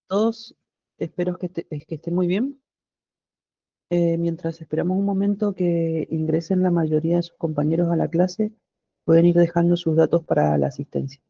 Todos espero que estén muy bien. Mientras esperamos un momento que ingresen la mayoría de sus compañeros a la clase, pueden ir dejando sus datos para la asistencia.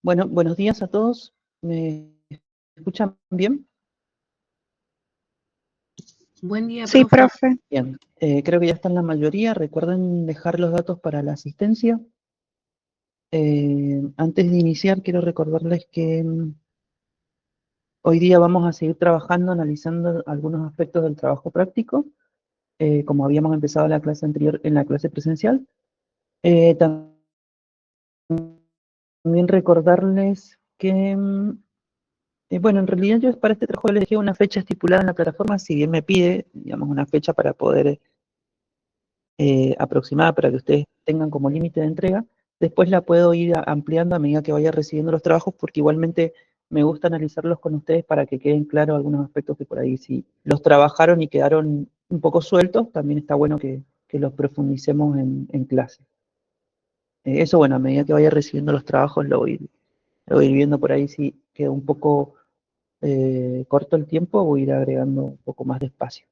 Bueno, buenos días a todos. ¿Me escuchan bien? Buen día, Sí, profe. profe. Bien. Creo que ya están la mayoría. Recuerden dejar los datos para la asistencia. Antes de iniciar, quiero recordarles que hoy día vamos a seguir trabajando, analizando algunos aspectos del trabajo práctico, como habíamos empezado la clase anterior en la clase presencial. También recordarles que bueno, en realidad yo para este trabajo les dejé una fecha estipulada en la plataforma, si bien me pide, digamos, una fecha para poder aproximada para que ustedes tengan como límite de entrega. Después la puedo ir ampliando a medida que vaya recibiendo los trabajos, porque igualmente me gusta analizarlos con ustedes para que queden claros algunos aspectos que por ahí si los trabajaron y quedaron un poco sueltos, también está bueno que los profundicemos en clase. Eso, bueno, a medida que vaya recibiendo los trabajos lo voy a ir viendo por ahí si queda un poco corto el tiempo, voy a ir agregando un poco más de espacio.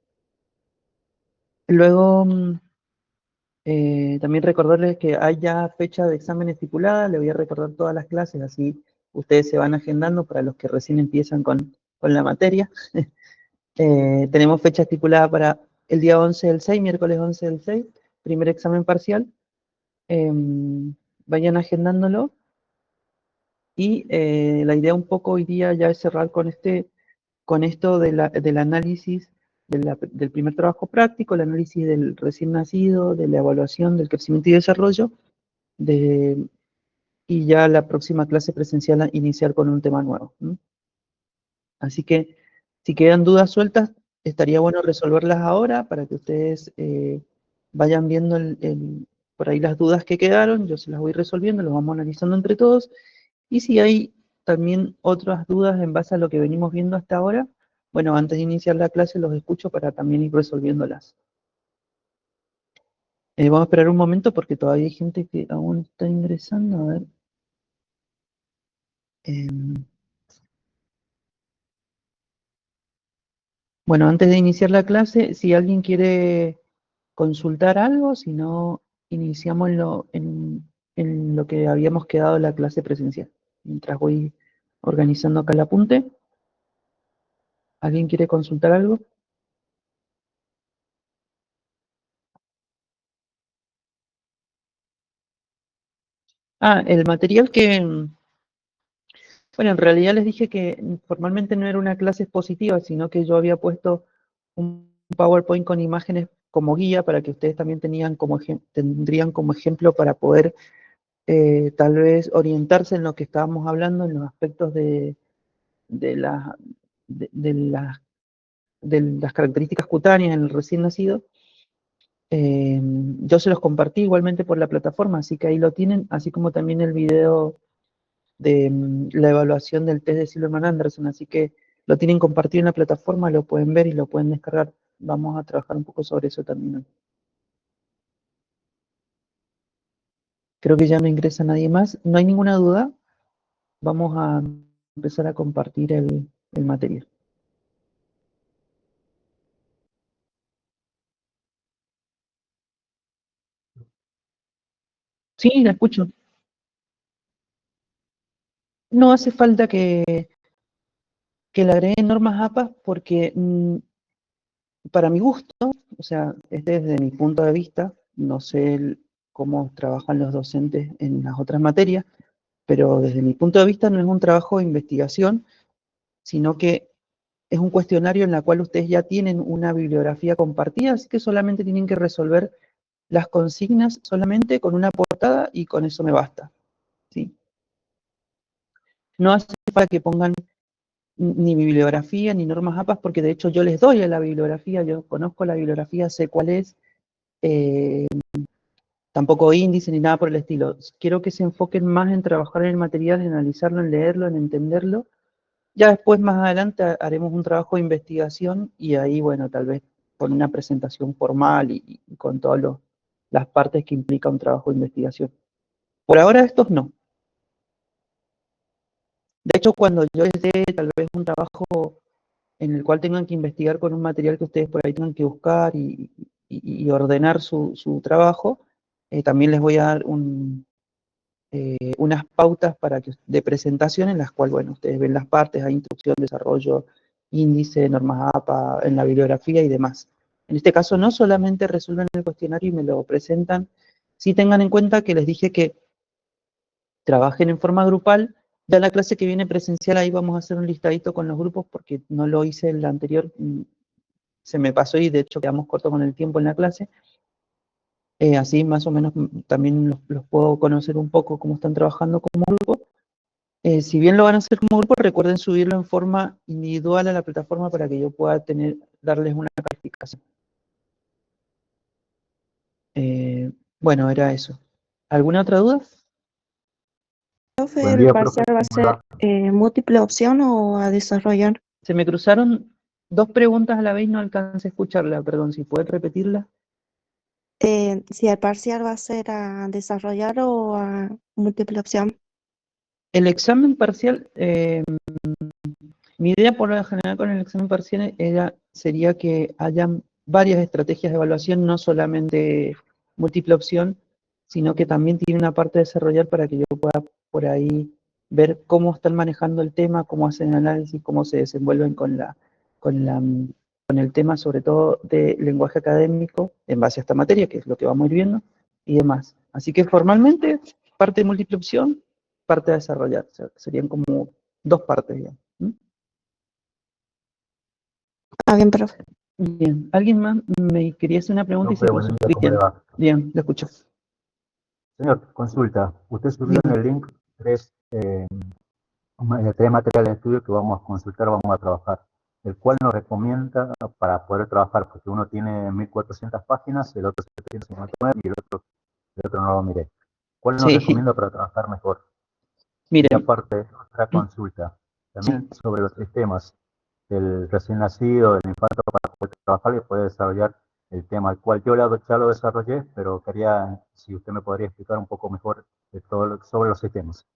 Luego, también recordarles que hay ya fecha de examen estipulada, le voy a recordar todas las clases, así ustedes se van agendando para los que recién empiezan con la materia. Tenemos fecha estipulada para el día 11 del 6, miércoles 11 del 6, primer examen parcial. Vayan agendándolo. Y la idea un poco hoy día ya es cerrar con esto del análisis del primer trabajo práctico, el análisis del recién nacido, de la evaluación del crecimiento y desarrollo, de, y ya la próxima clase presencial iniciar con un tema nuevo. Así que si quedan dudas sueltas, estaría bueno resolverlas ahora para que ustedes vayan viendo por ahí las dudas que quedaron, yo se las voy resolviendo, los vamos analizando entre todos, y si hay también otras dudas en base a lo que venimos viendo hasta ahora, bueno, antes de iniciar la clase los escucho para también ir resolviéndolas. Vamos a esperar un momento porque todavía hay gente que aún está ingresando, a ver. Bueno, antes de iniciar la clase, si alguien quiere consultar algo, si no, iniciamos en lo que habíamos quedado en la clase presencial. Mientras voy organizando acá el apunte, ¿alguien quiere consultar algo? Ah, el material bueno, en realidad les dije que formalmente no era una clase expositiva, sino que yo había puesto un PowerPoint con imágenes como guía para que ustedes también tendrían como ejemplo para poder tal vez orientarse en lo que estábamos hablando, en los aspectos de, la- de las características cutáneas en el recién nacido. Yo se los compartí igualmente por la plataforma, así que ahí lo tienen, así como también el video de la evaluación del test de Silverman-Anderson, así que lo tienen compartido en la plataforma, lo pueden ver y lo pueden descargar. Vamos a trabajar un poco sobre eso también. Creo que ya no ingresa nadie más. No hay ninguna duda. Vamos a empezar a compartir el material. Sí, la escucho. No hace falta que le agreguen normas APA porque para mi gusto, o sea, es desde mi punto de vista, no sé cómo trabajan los docentes en las otras materias, pero desde mi punto de vista no es un trabajo de investigación, sino que es un cuestionario en el cual ustedes ya tienen una bibliografía compartida, así que solamente tienen que resolver las consignas solamente con una portada y con eso me basta. ¿Sí? No hace falta que pongan ni bibliografía ni normas APAS, porque de hecho yo les doy a la bibliografía, yo conozco la bibliografía, sé cuál es, eh, tampoco índice ni nada por el estilo. Quiero que se enfoquen más en trabajar en el material, en analizarlo, en leerlo, en entenderlo. Ya después, más adelante, haremos un trabajo de investigación y ahí, bueno, tal vez con una presentación formal y con todas las partes que implica un trabajo de investigación. Por ahora estos no. De hecho, cuando yo les dé tal vez un trabajo en el cual tengan que investigar con un material que ustedes por ahí tengan que buscar y ordenar su trabajo, también les voy a dar unas pautas de presentación en las cuales, bueno, ustedes ven las partes, hay instrucción, desarrollo, índice, normas APA, en la bibliografía y demás. En este caso no solamente resuelven el cuestionario y me lo presentan, sí tengan en cuenta que les dije que trabajen en forma grupal. Ya la clase que viene presencial ahí vamos a hacer un listadito con los grupos porque no lo hice en la anterior, se me pasó y de hecho quedamos cortos con el tiempo en la clase. Así más o menos también los puedo conocer un poco cómo están trabajando como grupo. Si bien lo van a hacer como grupo, recuerden subirlo en forma individual a la plataforma para que yo pueda darles una calificación. Bueno, era eso. ¿Alguna otra duda? Profe, Buen ¿el día, profe. parcial va a ¿Cómo le ser va? múltiple opción o a desarrollar? Se me cruzaron dos preguntas a la vez, no alcancé a escucharla, perdón, si pueden repetirla. Si el parcial va a ser a desarrollar o a múltiple opción. El examen parcial, mi idea por lo general con el examen parcial sería que hayan varias estrategias de evaluación, no solamente múltiple opción, sino que también tiene una parte de desarrollar para que yo pueda por ahí ver cómo están manejando el tema, cómo hacen el análisis, cómo se desenvuelven con la, con el tema, sobre todo de lenguaje académico, en base a esta materia, que es lo que vamos a ir viendo, y demás. Así que formalmente, parte de múltiple opción, parte de desarrollar. O sea, serían como dos partes, digamos. Ah, bien, profe. Bien, ¿alguien más me quería hacer una pregunta y se Profe, buen cruzó? día, ¿cómo le Cristian. va? Bien, lo escucho. Señor, consulta. Usted subió en Bien. el link tres materiales de estudio que vamos a consultar, vamos a trabajar. El cual nos recomienda para poder trabajar, porque uno tiene 1400 páginas, el otro 759 y el otro no lo miré. ¿Cuál nos Sí, recomienda para trabajar mejor? Y miren, aparte, otra consulta. sí. También sobre los sistemas del recién nacido, del infarto, para poder trabajar y poder desarrollar el tema, al cual yo ya lo desarrollé, pero quería, si usted me podría explicar un poco mejor de sobre los sistemas.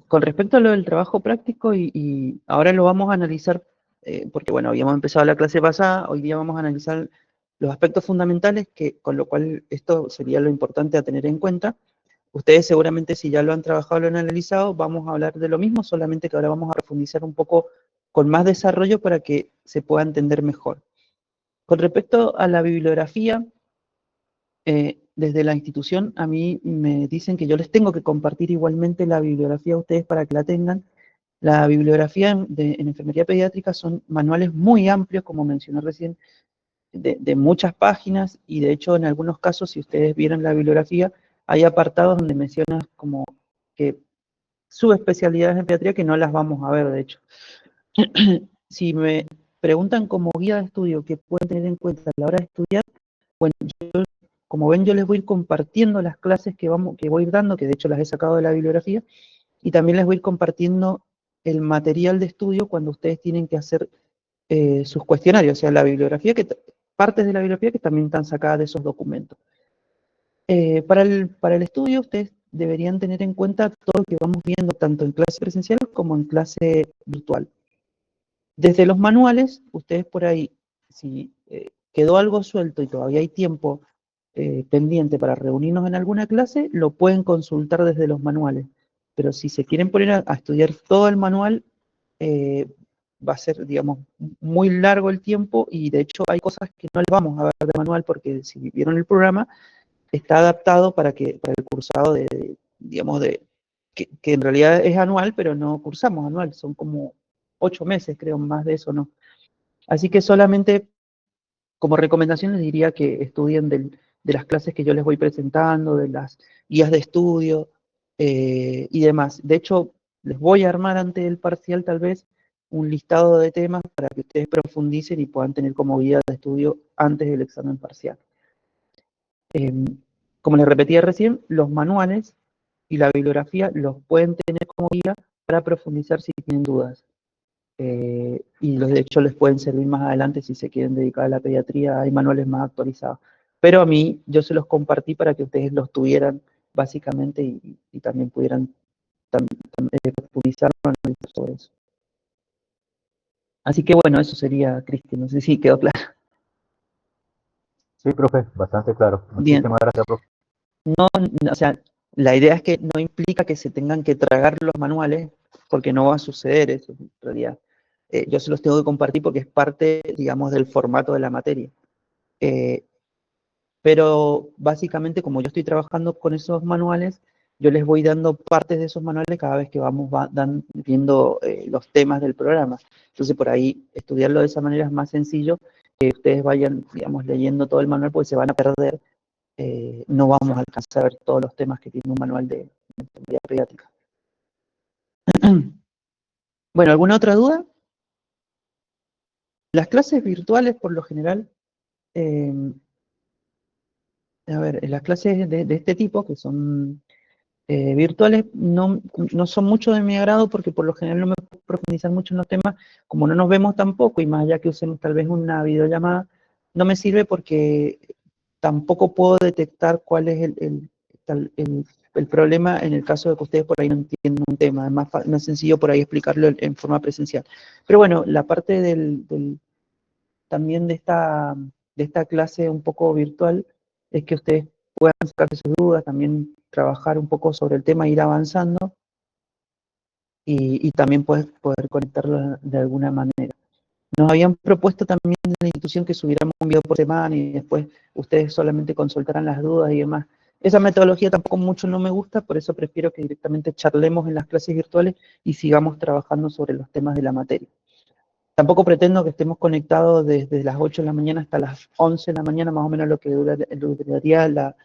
Con respecto a lo del trabajo práctico, y ahora lo vamos a analizar, porque bueno, habíamos empezado la clase pasada, hoy día vamos a analizar los aspectos fundamentales, con lo cual esto sería lo importante a tener en cuenta. Ustedes seguramente si ya lo han trabajado, lo han analizado, vamos a hablar de lo mismo, solamente que ahora vamos a profundizar un poco con más desarrollo para que se pueda entender mejor. Con respecto a la bibliografía, desde la institución a mí me dicen que yo les tengo que compartir igualmente la bibliografía a ustedes para que la tengan. La bibliografía en enfermería pediátrica son manuales muy amplios, como mencioné recién, de muchas páginas, y de hecho en algunos casos, si ustedes vieron la bibliografía, hay apartados donde menciona como que subespecialidades en pediatría que no las vamos a ver, de hecho. Si me preguntan como guía de estudio qué pueden tener en cuenta a la hora de estudiar, bueno, como ven, yo les voy a ir compartiendo las clases que voy a ir dando, que de hecho las he sacado de la bibliografía, y también les voy a ir compartiendo el material de estudio cuando ustedes tienen que hacer sus cuestionarios, o sea, partes de la bibliografía que también están sacadas de esos documentos. Para el estudio, ustedes deberían tener en cuenta todo lo que vamos viendo, tanto en clase presencial como en clase virtual. Desde los manuales, ustedes por ahí, si quedó algo suelto y todavía hay tiempo pendiente para reunirnos en alguna clase, lo pueden consultar desde los manuales. Pero si se quieren poner a estudiar todo el manual, va a ser, digamos, muy largo el tiempo, y de hecho hay cosas que no les vamos a ver de manual porque si vieron el programa, está adaptado para el cursado digamos, que en realidad es anual, pero no cursamos anual, son como 8 meses, creo, más de eso no. Así que solamente como recomendación les diría que estudien de las clases que yo les voy presentando, de las guías de estudio y demás. De hecho, les voy a armar ante el parcial tal vez un listado de temas para que ustedes profundicen y puedan tener como guía de estudio antes del examen parcial. Como les repetía recién, los manuales y la bibliografía los pueden tener como guía para profundizar si tienen dudas. Y de hecho les pueden servir más adelante si se quieren dedicar a la pediatría, hay manuales más actualizados. Pero a mí, yo se los compartí para que ustedes los tuvieran básicamente y también pudieran profundizar o analizar sobre eso. Así que bueno, eso sería, Cristian, no sé si quedó claro. Sí, profe, bastante claro. Bien, Muchísimas gracias, profe. o sea, la idea es que no implica que se tengan que tragar los manuales, porque no va a suceder eso en realidad. Yo se los tengo que compartir porque es parte, digamos, del formato de la materia. Pero básicamente, como yo estoy trabajando con esos manuales, yo les voy dando partes de esos manuales cada vez que vamos viendo los temas del programa. Entonces, por ahí, estudiarlo de esa manera es más sencillo que ustedes vayan, digamos, leyendo todo el manual, porque se van a perder. No vamos a alcanzar a ver todos los temas que tiene un manual de teoría pediátrica. Bueno, ¿alguna otra duda? Las clases virtuales, por lo general, eh, a ver, las clases de este tipo, que son virtuales, no son mucho de mi agrado porque por lo general no me puedo profundizar mucho en los temas, como no nos vemos tampoco, y más allá que usemos tal vez una videollamada, no me sirve porque tampoco puedo detectar cuál es el problema en el caso de que ustedes por ahí no entiendan un tema. Es más sencillo por ahí explicarlo en forma presencial. Pero bueno, la parte también de esta clase un poco virtual es que ustedes puedan sacarse sus dudas, también trabajar un poco sobre el tema, ir avanzando y también poder conectarlo de alguna manera. Nos habían propuesto también en la institución que subiéramos un video por semana y después ustedes solamente consultaran las dudas y demás. Esa metodología tampoco mucho no me gusta, por eso prefiero que directamente charlemos en las clases virtuales y sigamos trabajando sobre los temas de la materia. Tampoco pretendo que estemos conectados desde las 8 de la mañana hasta las 11 de la mañana, más o menos lo que duraría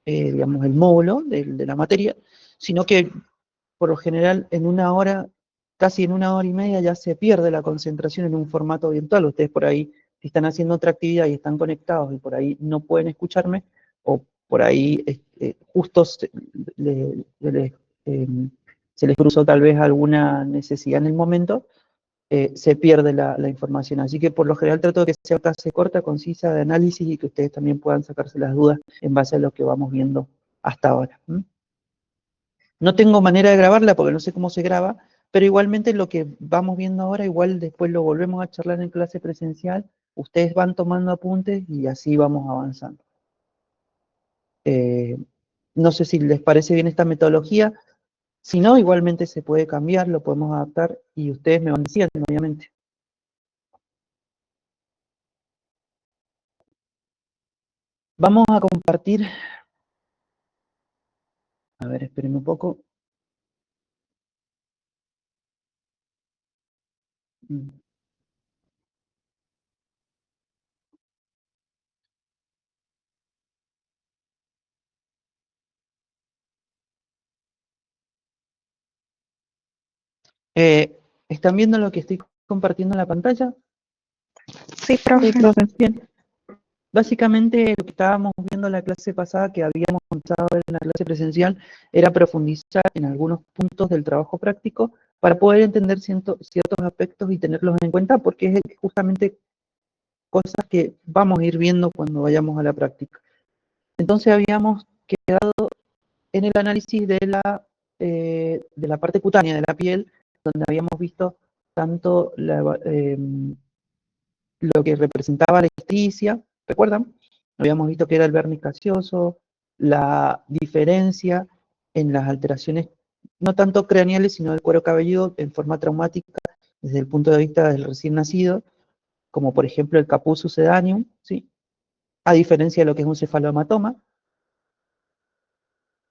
digamos, el módulo de la materia, sino que por lo general en una hora, casi en una hora y media ya se pierde la concentración en un formato virtual. Ustedes por ahí, si están haciendo otra actividad y están conectados y por ahí no pueden escucharme, o por ahí justo eh, se les cruzó tal vez alguna necesidad en el momento, se pierde la información. Así que por lo general trato de que sea clase corta, concisa, de análisis y que ustedes también puedan sacarse las dudas en base a lo que vamos viendo hasta ahora. No tengo manera de grabarla porque no sé cómo se graba, pero igualmente lo que vamos viendo ahora, igual después lo volvemos a charlar en clase presencial, ustedes van tomando apuntes y así vamos avanzando. Eh, no sé si les parece bien esta metodología, si no, igualmente se puede cambiar, lo podemos adaptar y ustedes me van diciendo, obviamente. Vamos a compartir, a ver, espérenme un poco. ¿Están viendo lo que estoy compartiendo en la pantalla? Sí, profe. Bien. Básicamente lo que estábamos viendo en la clase pasada, que habíamos comenzado a ver en la clase presencial, era profundizar en algunos puntos del trabajo práctico para poder entender ciertos aspectos y tenerlos en cuenta, porque es justamente cosas que vamos a ir viendo cuando vayamos a la práctica. Entonces habíamos quedado en el análisis de la parte cutánea de la piel, donde habíamos visto tanto lo que representaba la ictericia, ¿recuerdan? Habíamos visto que era el vernis gaseoso, la diferencia en las alteraciones, no tanto craneales, sino del cuero cabelludo en forma traumática, desde el punto de vista del recién nacido, como por ejemplo el capuz sucedaneum, ¿sí? A diferencia de lo que es un cefalohematoma.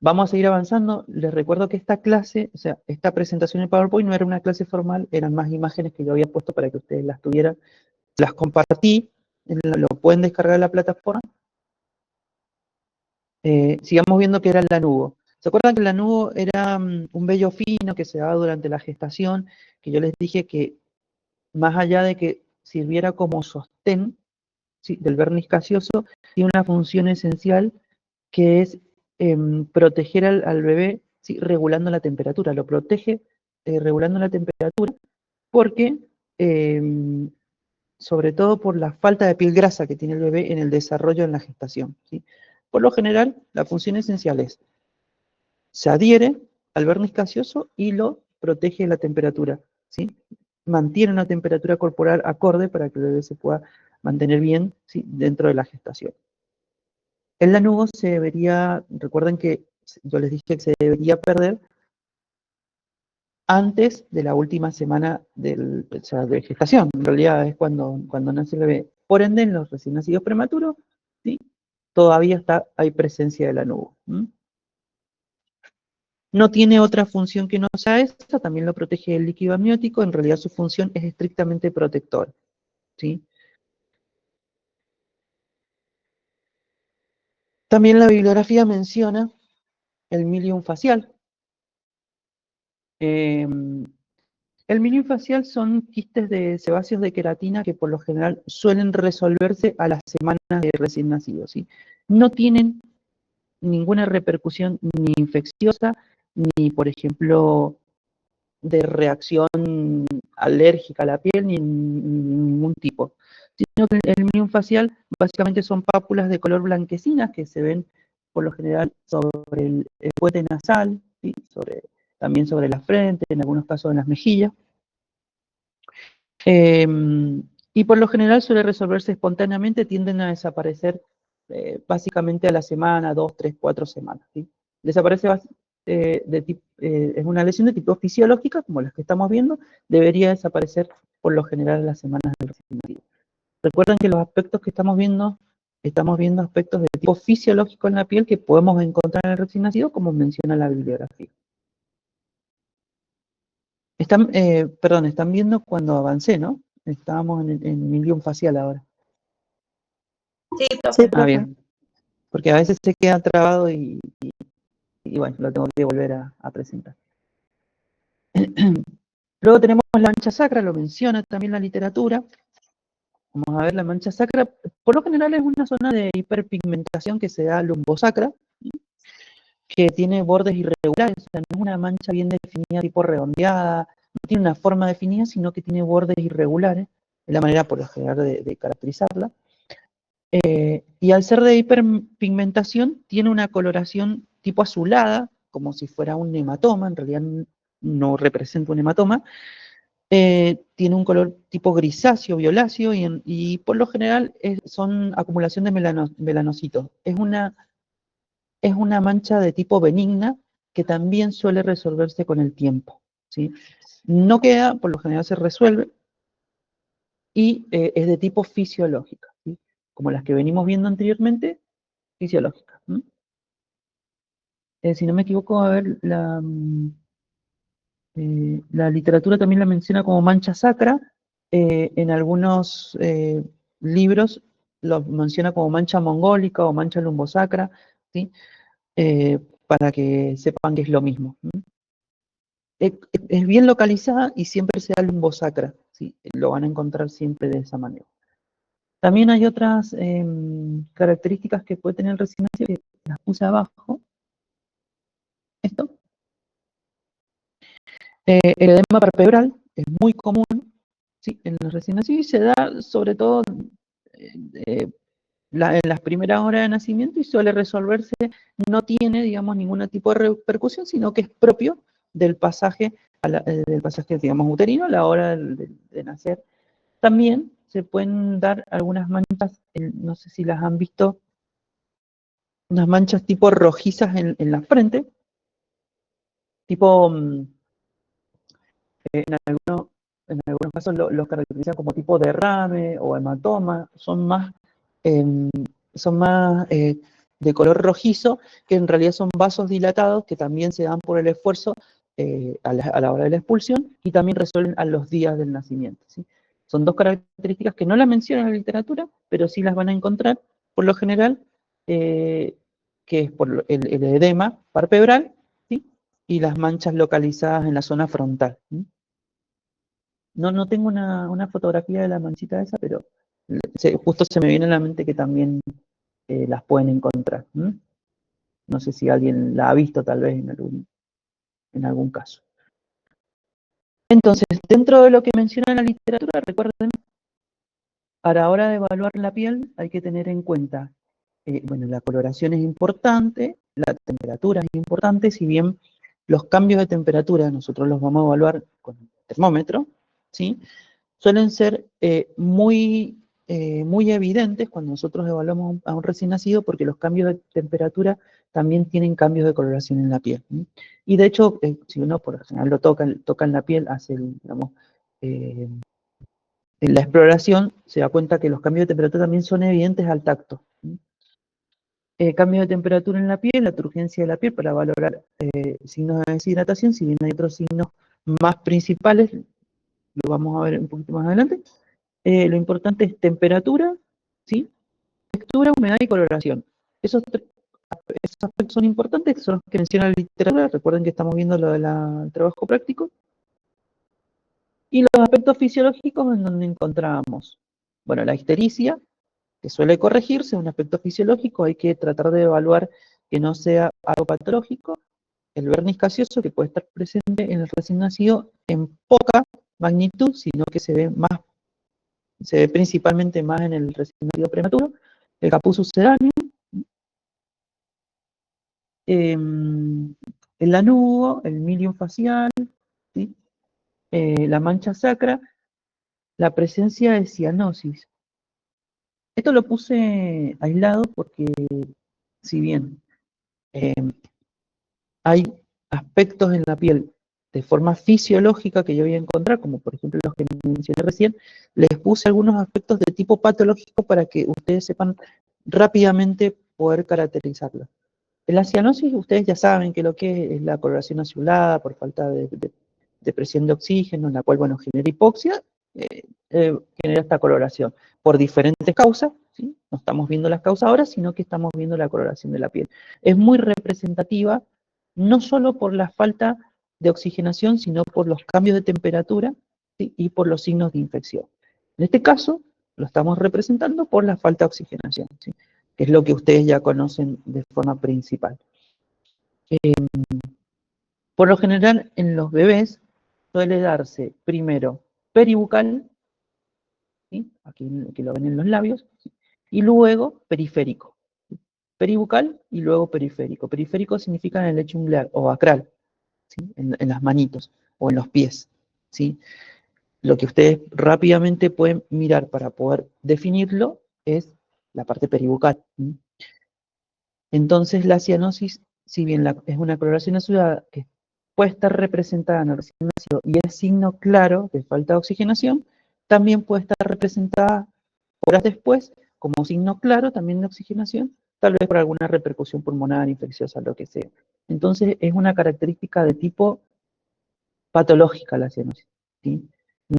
Vamos a seguir avanzando. Les recuerdo que esta clase, o sea, esta presentación en PowerPoint no era una clase formal, eran más imágenes que yo había puesto para que ustedes las tuvieran. Las compartí, lo pueden descargar en la plataforma. Sigamos viendo que era el lanugo. ¿Se acuerdan que el lanugo era un vello fino que se daba durante la gestación? Que yo les dije que más allá de que sirviera como sostén, ¿sí?, del vernis gaseoso, tiene una función esencial que es proteger al bebé, ¿sí?, regulando la temperatura. Lo protege regulando la temperatura porque, sobre todo por la falta de piel grasa que tiene el bebé en el desarrollo en la gestación, ¿sí? Por lo general, la función esencial es, se adhiere al vernis gaseoso y lo protege la temperatura, ¿sí? Mantiene una temperatura corporal acorde para que el bebé se pueda mantener bien, ¿sí?, dentro de la gestación. El lanugo se debería, recuerden que yo les dije que se debería perder antes de la última semana o sea, de gestación. En realidad es cuando nace el bebé. Por ende, en los recién nacidos prematuros, ¿sí? Todavía hay presencia del lanugo. No tiene otra función que no sea esta, también lo protege el líquido amniótico, en realidad su función es estrictamente protectora, ¿sí? También la bibliografía menciona el milium facial. El milium facial son quistes de sebáceos de queratina que por lo general suelen resolverse a las semanas de recién nacido, ¿sí? No tienen ninguna repercusión ni infecciosa, ni, por ejemplo, de reacción alérgica a la piel, ni ningún tipo. Sino que el milium facial básicamente son pápulas de color blanquecinas que se ven por lo general sobre el puente nasal, ¿sí? También sobre la frente, en algunos casos en las mejillas. Y por lo general suele resolverse espontáneamente, tienden a desaparecer básicamente a la semana, 2, 3, 4 semanas. ¿Sí? Desaparece es una lesión de tipo fisiológica, como las que estamos viendo, debería desaparecer por lo general a las semanas del recién nacido. Recuerden que los aspectos que estamos viendo aspectos de tipo fisiológico en la piel que podemos encontrar en el recién nacido, como menciona la bibliografía. Están viendo cuando avancé, ¿no? Estábamos en milium facial ahora. Sí, profe. Bien. Porque a veces se queda trabado y bueno, lo tengo que volver a presentar. Luego tenemos la mancha sacra, lo menciona también la literatura. Vamos a ver, la mancha sacra, por lo general es una zona de hiperpigmentación que se da lumbosacra, que tiene bordes irregulares, o sea, no es una mancha bien definida, tipo redondeada, no tiene una forma definida, sino que tiene bordes irregulares, es la manera por lo general de caracterizarla. Y al ser de hiperpigmentación, tiene una coloración tipo azulada, como si fuera un hematoma, en realidad no representa un hematoma. Tiene un color tipo grisáceo, violáceo, y por lo general son acumulación de melanocitos. Es una mancha de tipo benigna que también suele resolverse con el tiempo, ¿sí? No queda, por lo general se resuelve, y es de tipo fisiológica, ¿sí? Como las que venimos viendo anteriormente, fisiológica. Si no me equivoco, a ver, la literatura también la menciona como mancha sacra, en algunos libros lo menciona como mancha mongólica o mancha lumbosacra, ¿sí? Para que sepan que es lo mismo. Es bien localizada y siempre se da lumbosacra, ¿sí? Lo van a encontrar siempre de esa manera. También hay otras características que puede tener el recién nacido, que las puse abajo. Esto. El edema palpebral es muy común, ¿sí? En los recién nacidos y se da sobre todo en las primeras horas de nacimiento y suele resolverse, no tiene, digamos, ningún tipo de repercusión, sino que es propio del pasaje, digamos, uterino a la hora de nacer. También se pueden dar algunas manchas, no sé si las han visto, unas manchas tipo rojizas en la frente, tipo, en algunos casos los caracterizan como tipo derrame o hematoma, em, son más de color rojizo, que en realidad son vasos dilatados que también se dan por el esfuerzo a la hora de la expulsión y también resuelven a los días del nacimiento, ¿sí? Son dos características que no las menciona en la literatura, pero sí las van a encontrar por lo general, que es por el edema palpebral, ¿sí? Y las manchas localizadas en la zona frontal, ¿sí? No tengo una fotografía de la manchita esa, pero justo se me viene a la mente que también las pueden encontrar. No sé si alguien la ha visto tal vez en algún caso. Entonces, dentro de lo que menciona la literatura, recuerden, a la hora de evaluar la piel hay que tener en cuenta, bueno, la coloración es importante, la temperatura es importante, si bien los cambios de temperatura nosotros los vamos a evaluar con el termómetro, ¿sí? Suelen ser muy muy evidentes cuando nosotros evaluamos a un recién nacido, porque los cambios de temperatura también tienen cambios de coloración en la piel. Y de hecho, si uno por ejemplo lo toca en la piel, hace, digamos, en la exploración, se da cuenta que los cambios de temperatura también son evidentes al tacto. Cambio de temperatura en la piel, la turgencia de la piel para valorar signos de deshidratación, si bien hay otros signos más principales, lo vamos a ver un poquito más adelante. Lo importante es temperatura, ¿sí? Textura, humedad y coloración. Esos aspectos son importantes, son los que menciona la literatura. Recuerden que estamos viendo lo del trabajo práctico. Y los aspectos fisiológicos en donde encontramos, bueno, la ictericia, que suele corregirse, un aspecto fisiológico, hay que tratar de evaluar que no sea algo patológico. El vernis caseoso, que puede estar presente en el recién nacido en poca magnitud, sino que se ve principalmente más en el recién nacido prematuro. El capuz sucedáneo, el lanugo, el milium facial, ¿sí? La mancha sacra, la presencia de cianosis. Esto lo puse aislado porque, si bien hay aspectos en la piel de forma fisiológica que yo voy a encontrar, como por ejemplo los que mencioné recién, les puse algunos aspectos de tipo patológico para que ustedes sepan rápidamente poder caracterizarlos. La cianosis, ustedes ya saben que lo que es la coloración azulada por falta de presión de oxígeno, en la cual, bueno, genera hipoxia, genera esta coloración por diferentes causas, ¿sí? No estamos viendo las causas ahora, sino que estamos viendo la coloración de la piel. Es muy representativa, no solo por la falta de oxigenación, sino por los cambios de temperatura, ¿sí? Y por los signos de infección. En este caso, lo estamos representando por la falta de oxigenación, ¿sí? Que es lo que ustedes ya conocen de forma principal. Por lo general, en los bebés suele darse primero peribucal, ¿sí? Aquí que lo ven en los labios, ¿sí? Y luego periférico. Peribucal y luego periférico. Periférico significa en el lecho unglar o acral, ¿sí? En las manitos o en los pies, ¿sí? Lo que ustedes rápidamente pueden mirar para poder definirlo es la parte peribucal, ¿sí? Entonces la cianosis, si bien es una coloración azulada que puede estar representada en el recién nacido y es signo claro de falta de oxigenación, también puede estar representada horas después como signo claro también de oxigenación, tal vez por alguna repercusión pulmonar, infecciosa, lo que sea. Entonces es una característica de tipo patológica la cianosis, ¿sí?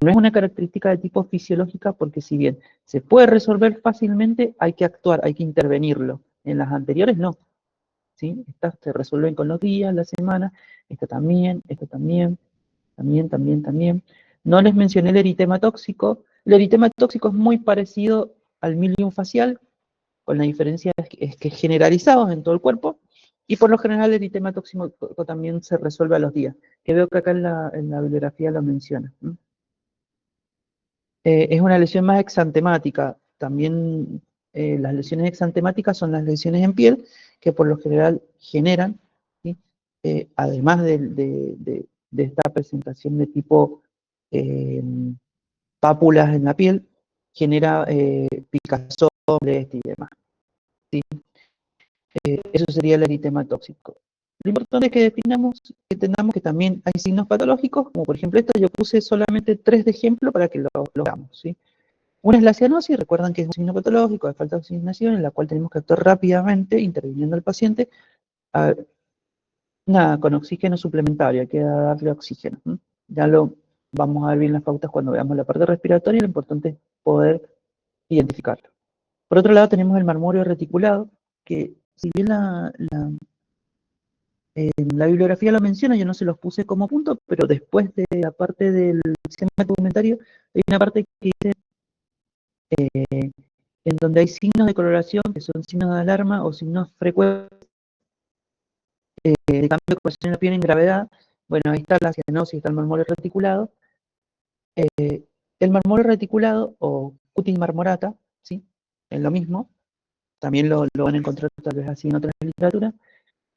No es una característica de tipo fisiológica porque si bien se puede resolver fácilmente, hay que actuar, hay que intervenirlo. En las anteriores no, ¿sí? Estas se resuelven con los días, la semana, esto también, también. No les mencioné el eritema tóxico. El eritema tóxico es muy parecido al milium facial, con la diferencia es que es generalizado en todo el cuerpo, y por lo general el eritema tóxico también se resuelve a los días, que veo que acá en la bibliografía lo menciona. Es una lesión más exantemática. También las lesiones exantemáticas son las lesiones en piel que por lo general generan, ¿sí? Además de esta presentación de tipo pápulas en la piel, genera picazón, molestia y demás, ¿sí? Eso sería el eritema tóxico. Lo importante es que definamos, que entendamos que también hay signos patológicos, como por ejemplo esto, yo puse solamente 3 de ejemplo para que lo veamos, ¿sí? Una es la cianosis, recuerdan que es un signo patológico de falta de oxigenación en la cual tenemos que actuar rápidamente, interviniendo al paciente, nada, con oxígeno suplementario, hay que darle oxígeno. Ya lo vamos a ver bien las pautas cuando veamos la parte respiratoria, lo importante es poder identificarlo. Por otro lado tenemos el marmóreo reticulado, que si bien la bibliografía lo menciona, yo no se los puse como punto, pero después de la parte del sistema documentario, hay una parte que dice en donde hay signos de coloración que son signos de alarma o signos frecuentes de cambio de coloración en la piel en gravedad. Bueno, ahí está la cianosis, está el marmóreo reticulado. El marmóreo reticulado o cutis marmorata, ¿sí? Es lo mismo, también lo van a encontrar tal vez así en otras literaturas.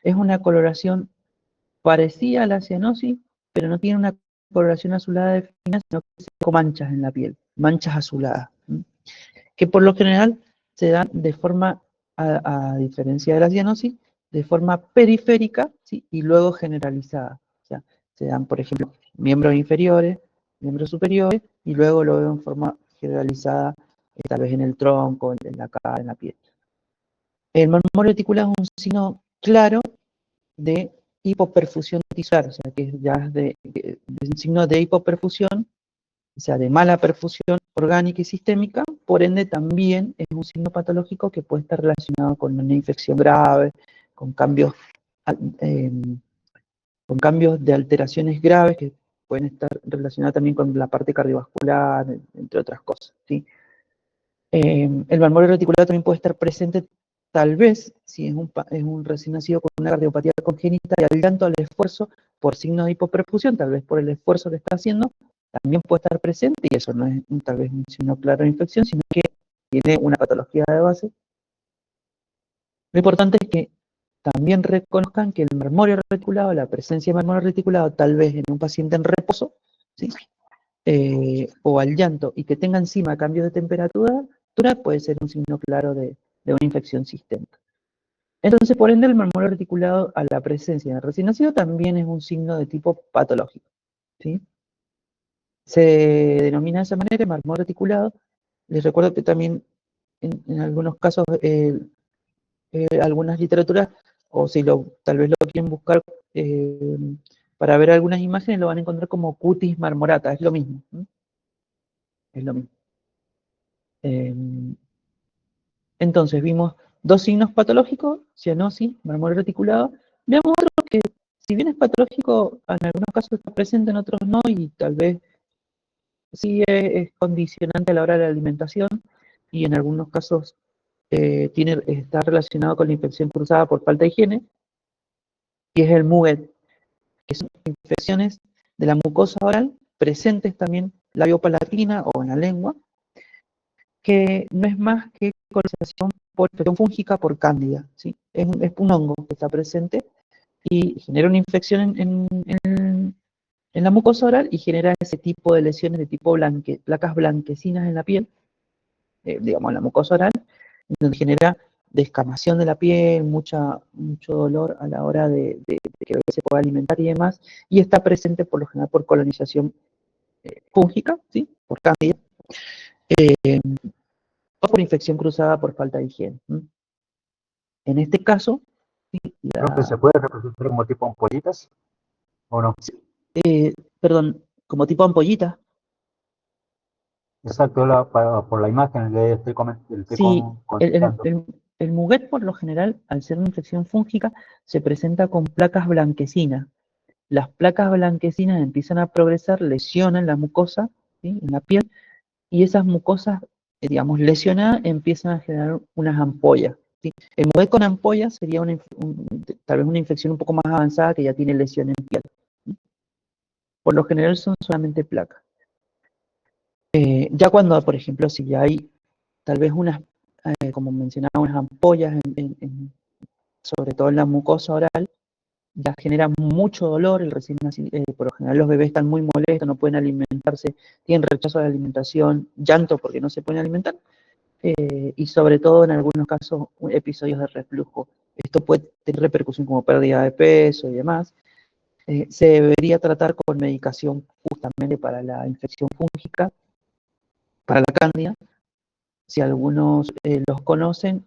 Es una coloración parecida a la cianosis, pero no tiene una coloración azulada definida, sino que se con manchas en la piel, manchas azuladas. que por lo general se dan de forma, a diferencia de la cianosis, de forma periférica, ¿sí? Y luego generalizada. O sea, se dan, por ejemplo, miembros inferiores, miembros superiores, y luego lo veo en forma generalizada, tal vez en el tronco, en la cara, en la piel. El marmoreo reticulado es un signo claro de hipoperfusión tisular, o sea, que ya es de un signo de hipoperfusión, o sea, de mala perfusión orgánica y sistémica, por ende también es un signo patológico que puede estar relacionado con una infección grave, con cambios, eh, con cambios de alteraciones graves que pueden estar relacionadas también con la parte cardiovascular, entre otras cosas, ¿sí? El marmoreo reticulado también puede estar presente, tal vez, si es un recién nacido con una cardiopatía congénita y al tanto al esfuerzo por signo de hipoperfusión, tal vez por el esfuerzo que está haciendo, también puede estar presente, y eso no es tal vez un signo claro de infección, sino que tiene una patología de base. Lo importante es que también reconozcan que el marmoreo reticulado, la presencia de marmoreo reticulado, tal vez en un paciente en reposo, ¿sí? O al llanto, y que tenga encima cambios de temperatura, puede ser un signo claro de una infección sistémica. Entonces, por ende, el marmoreo reticulado a la presencia del recién nacido también es un signo de tipo patológico, ¿sí? Se denomina de esa manera marmoreo reticulado. Les recuerdo que también en algunos casos, algunas literaturas, o si tal vez lo quieren buscar eh, para ver algunas imágenes, lo van a encontrar como cutis marmorata, es lo mismo, ¿sí? Es lo mismo. Entonces vimos dos signos patológicos, cianosis, marmoreo reticulado. Veamos otro que, si bien es patológico, en algunos casos está presente, en otros no, y tal vez sí es condicionante a la hora de la alimentación, y en algunos casos está relacionado con la infección cruzada por falta de higiene, y es el MUGET, que son infecciones de la mucosa oral, presentes también labiopalatina o en la lengua, que no es más que colonización por infección fúngica por cándida, ¿sí? Es un hongo que está presente y genera una infección en la mucosa oral y genera ese tipo de lesiones de tipo placas blanquecinas en la piel, digamos en la mucosa oral, donde genera descamación de la piel, mucho dolor a la hora de que el bebé se pueda alimentar y demás, y está presente por lo general por colonización fúngica, ¿sí? Por cándida, o por infección cruzada por falta de higiene. En este caso, Creo que se puede representar como tipo ampollitas, ¿o no? perdón, como tipo ampollita. Exacto, por la imagen le estoy Sí, contestando. el Muguet por lo general, al ser una infección fúngica, se presenta con placas blanquecinas. Las placas blanquecinas empiezan a progresar, lesionan la mucosa, ¿sí? En la piel, y esas mucosas, digamos, lesionadas, empiezan a generar unas ampollas, ¿sí? El Muguet con ampollas sería tal vez una infección un poco más avanzada que ya tiene lesión en piel, ¿sí? Por lo general son solamente placas. Ya cuando, por ejemplo, si ya hay tal vez como mencionaba, unas ampollas, sobre todo en la mucosa oral, ya genera mucho dolor, el recién nacido, por lo general los bebés están muy molestos, no pueden alimentarse, tienen rechazo a la alimentación, llanto porque no se pueden alimentar, y sobre todo en algunos casos episodios de reflujo. Esto puede tener repercusión como pérdida de peso y demás. Se debería tratar con medicación justamente para la infección fúngica, para la cándida. Si algunos los conocen,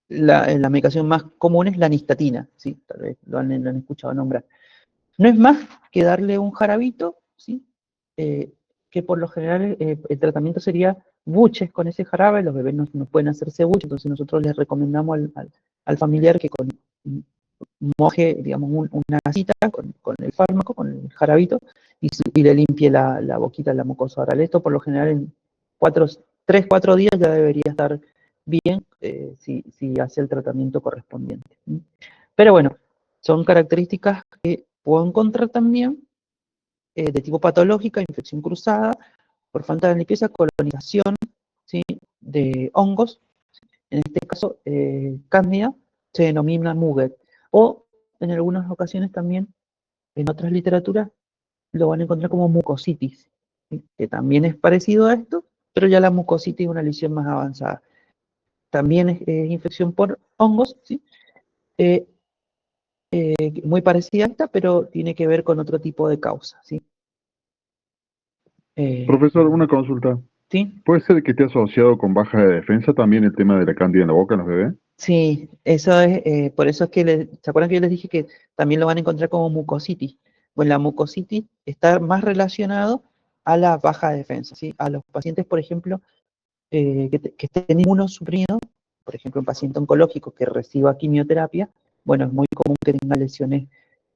la medicación más común es la nistatina, ¿sí? Tal vez lo han escuchado nombrar. No es más que darle un jarabito, ¿sí? Eh, que por lo general el tratamiento sería buches con ese jarabe, los bebés no pueden hacerse buches, entonces nosotros les recomendamos al familiar que moje, digamos, una gasita con el fármaco, con el jarabito, y le limpie la boquita, la mucosa oral. Esto por lo general en 3, 4 días ya debería estar bien, si hace el tratamiento correspondiente. Pero bueno, son características que puedo encontrar también de tipo patológica, infección cruzada, por falta de limpieza, colonización, ¿sí? De hongos, en este caso cándida, se denomina Muget, o en algunas ocasiones también, en otras literaturas, lo van a encontrar como mucositis, ¿sí? Que también es parecido a esto, pero ya la mucositis es una lesión más avanzada. También es infección por hongos, ¿sí? Eh, muy parecida a esta, pero tiene que ver con otro tipo de causa, ¿sí? Profesor, una consulta. ¿Sí? ¿Puede ser que esté asociado con baja de defensa también el tema de la cándida en la boca en los bebés? Sí, eso es, por eso es que, ¿se acuerdan que yo les dije que también lo van a encontrar como mucositis? Bueno, la mucositis está más relacionado a la baja defensa, ¿sí? A los pacientes, por ejemplo, que estén inmunosuprimidos, por ejemplo, un paciente oncológico que reciba quimioterapia, bueno, es muy común que tenga lesiones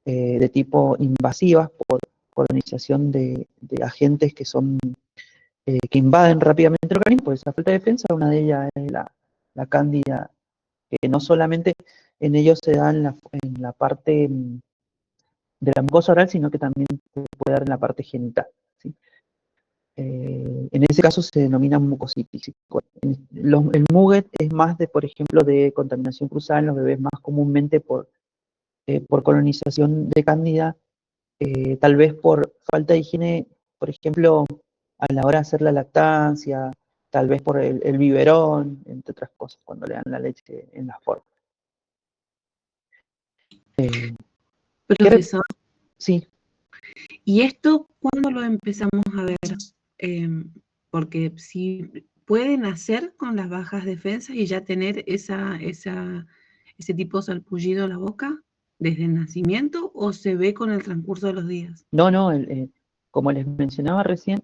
de tipo invasivas por colonización de agentes que son que invaden rápidamente el organismo por esa falta de defensa. Una de ellas es la cándida, que no solamente en ellos se da en la parte de la mucosa oral, sino que también se puede dar en la parte genital, ¿sí? En ese caso se denomina mucositis. El muget es más de, por ejemplo, de contaminación cruzada en los bebés, más comúnmente por colonización de cándida, tal vez por falta de higiene, por ejemplo, a la hora de hacer la lactancia, tal vez por el biberón, entre otras cosas, cuando le dan la leche en la forma. Profesor, Sí. ¿y esto cuándo lo empezamos a ver? Porque si pueden nacer con las bajas defensas y ya tener ese tipo de salpullido en la boca desde el nacimiento, ¿o se ve con el transcurso de los días? No, como les mencionaba recién,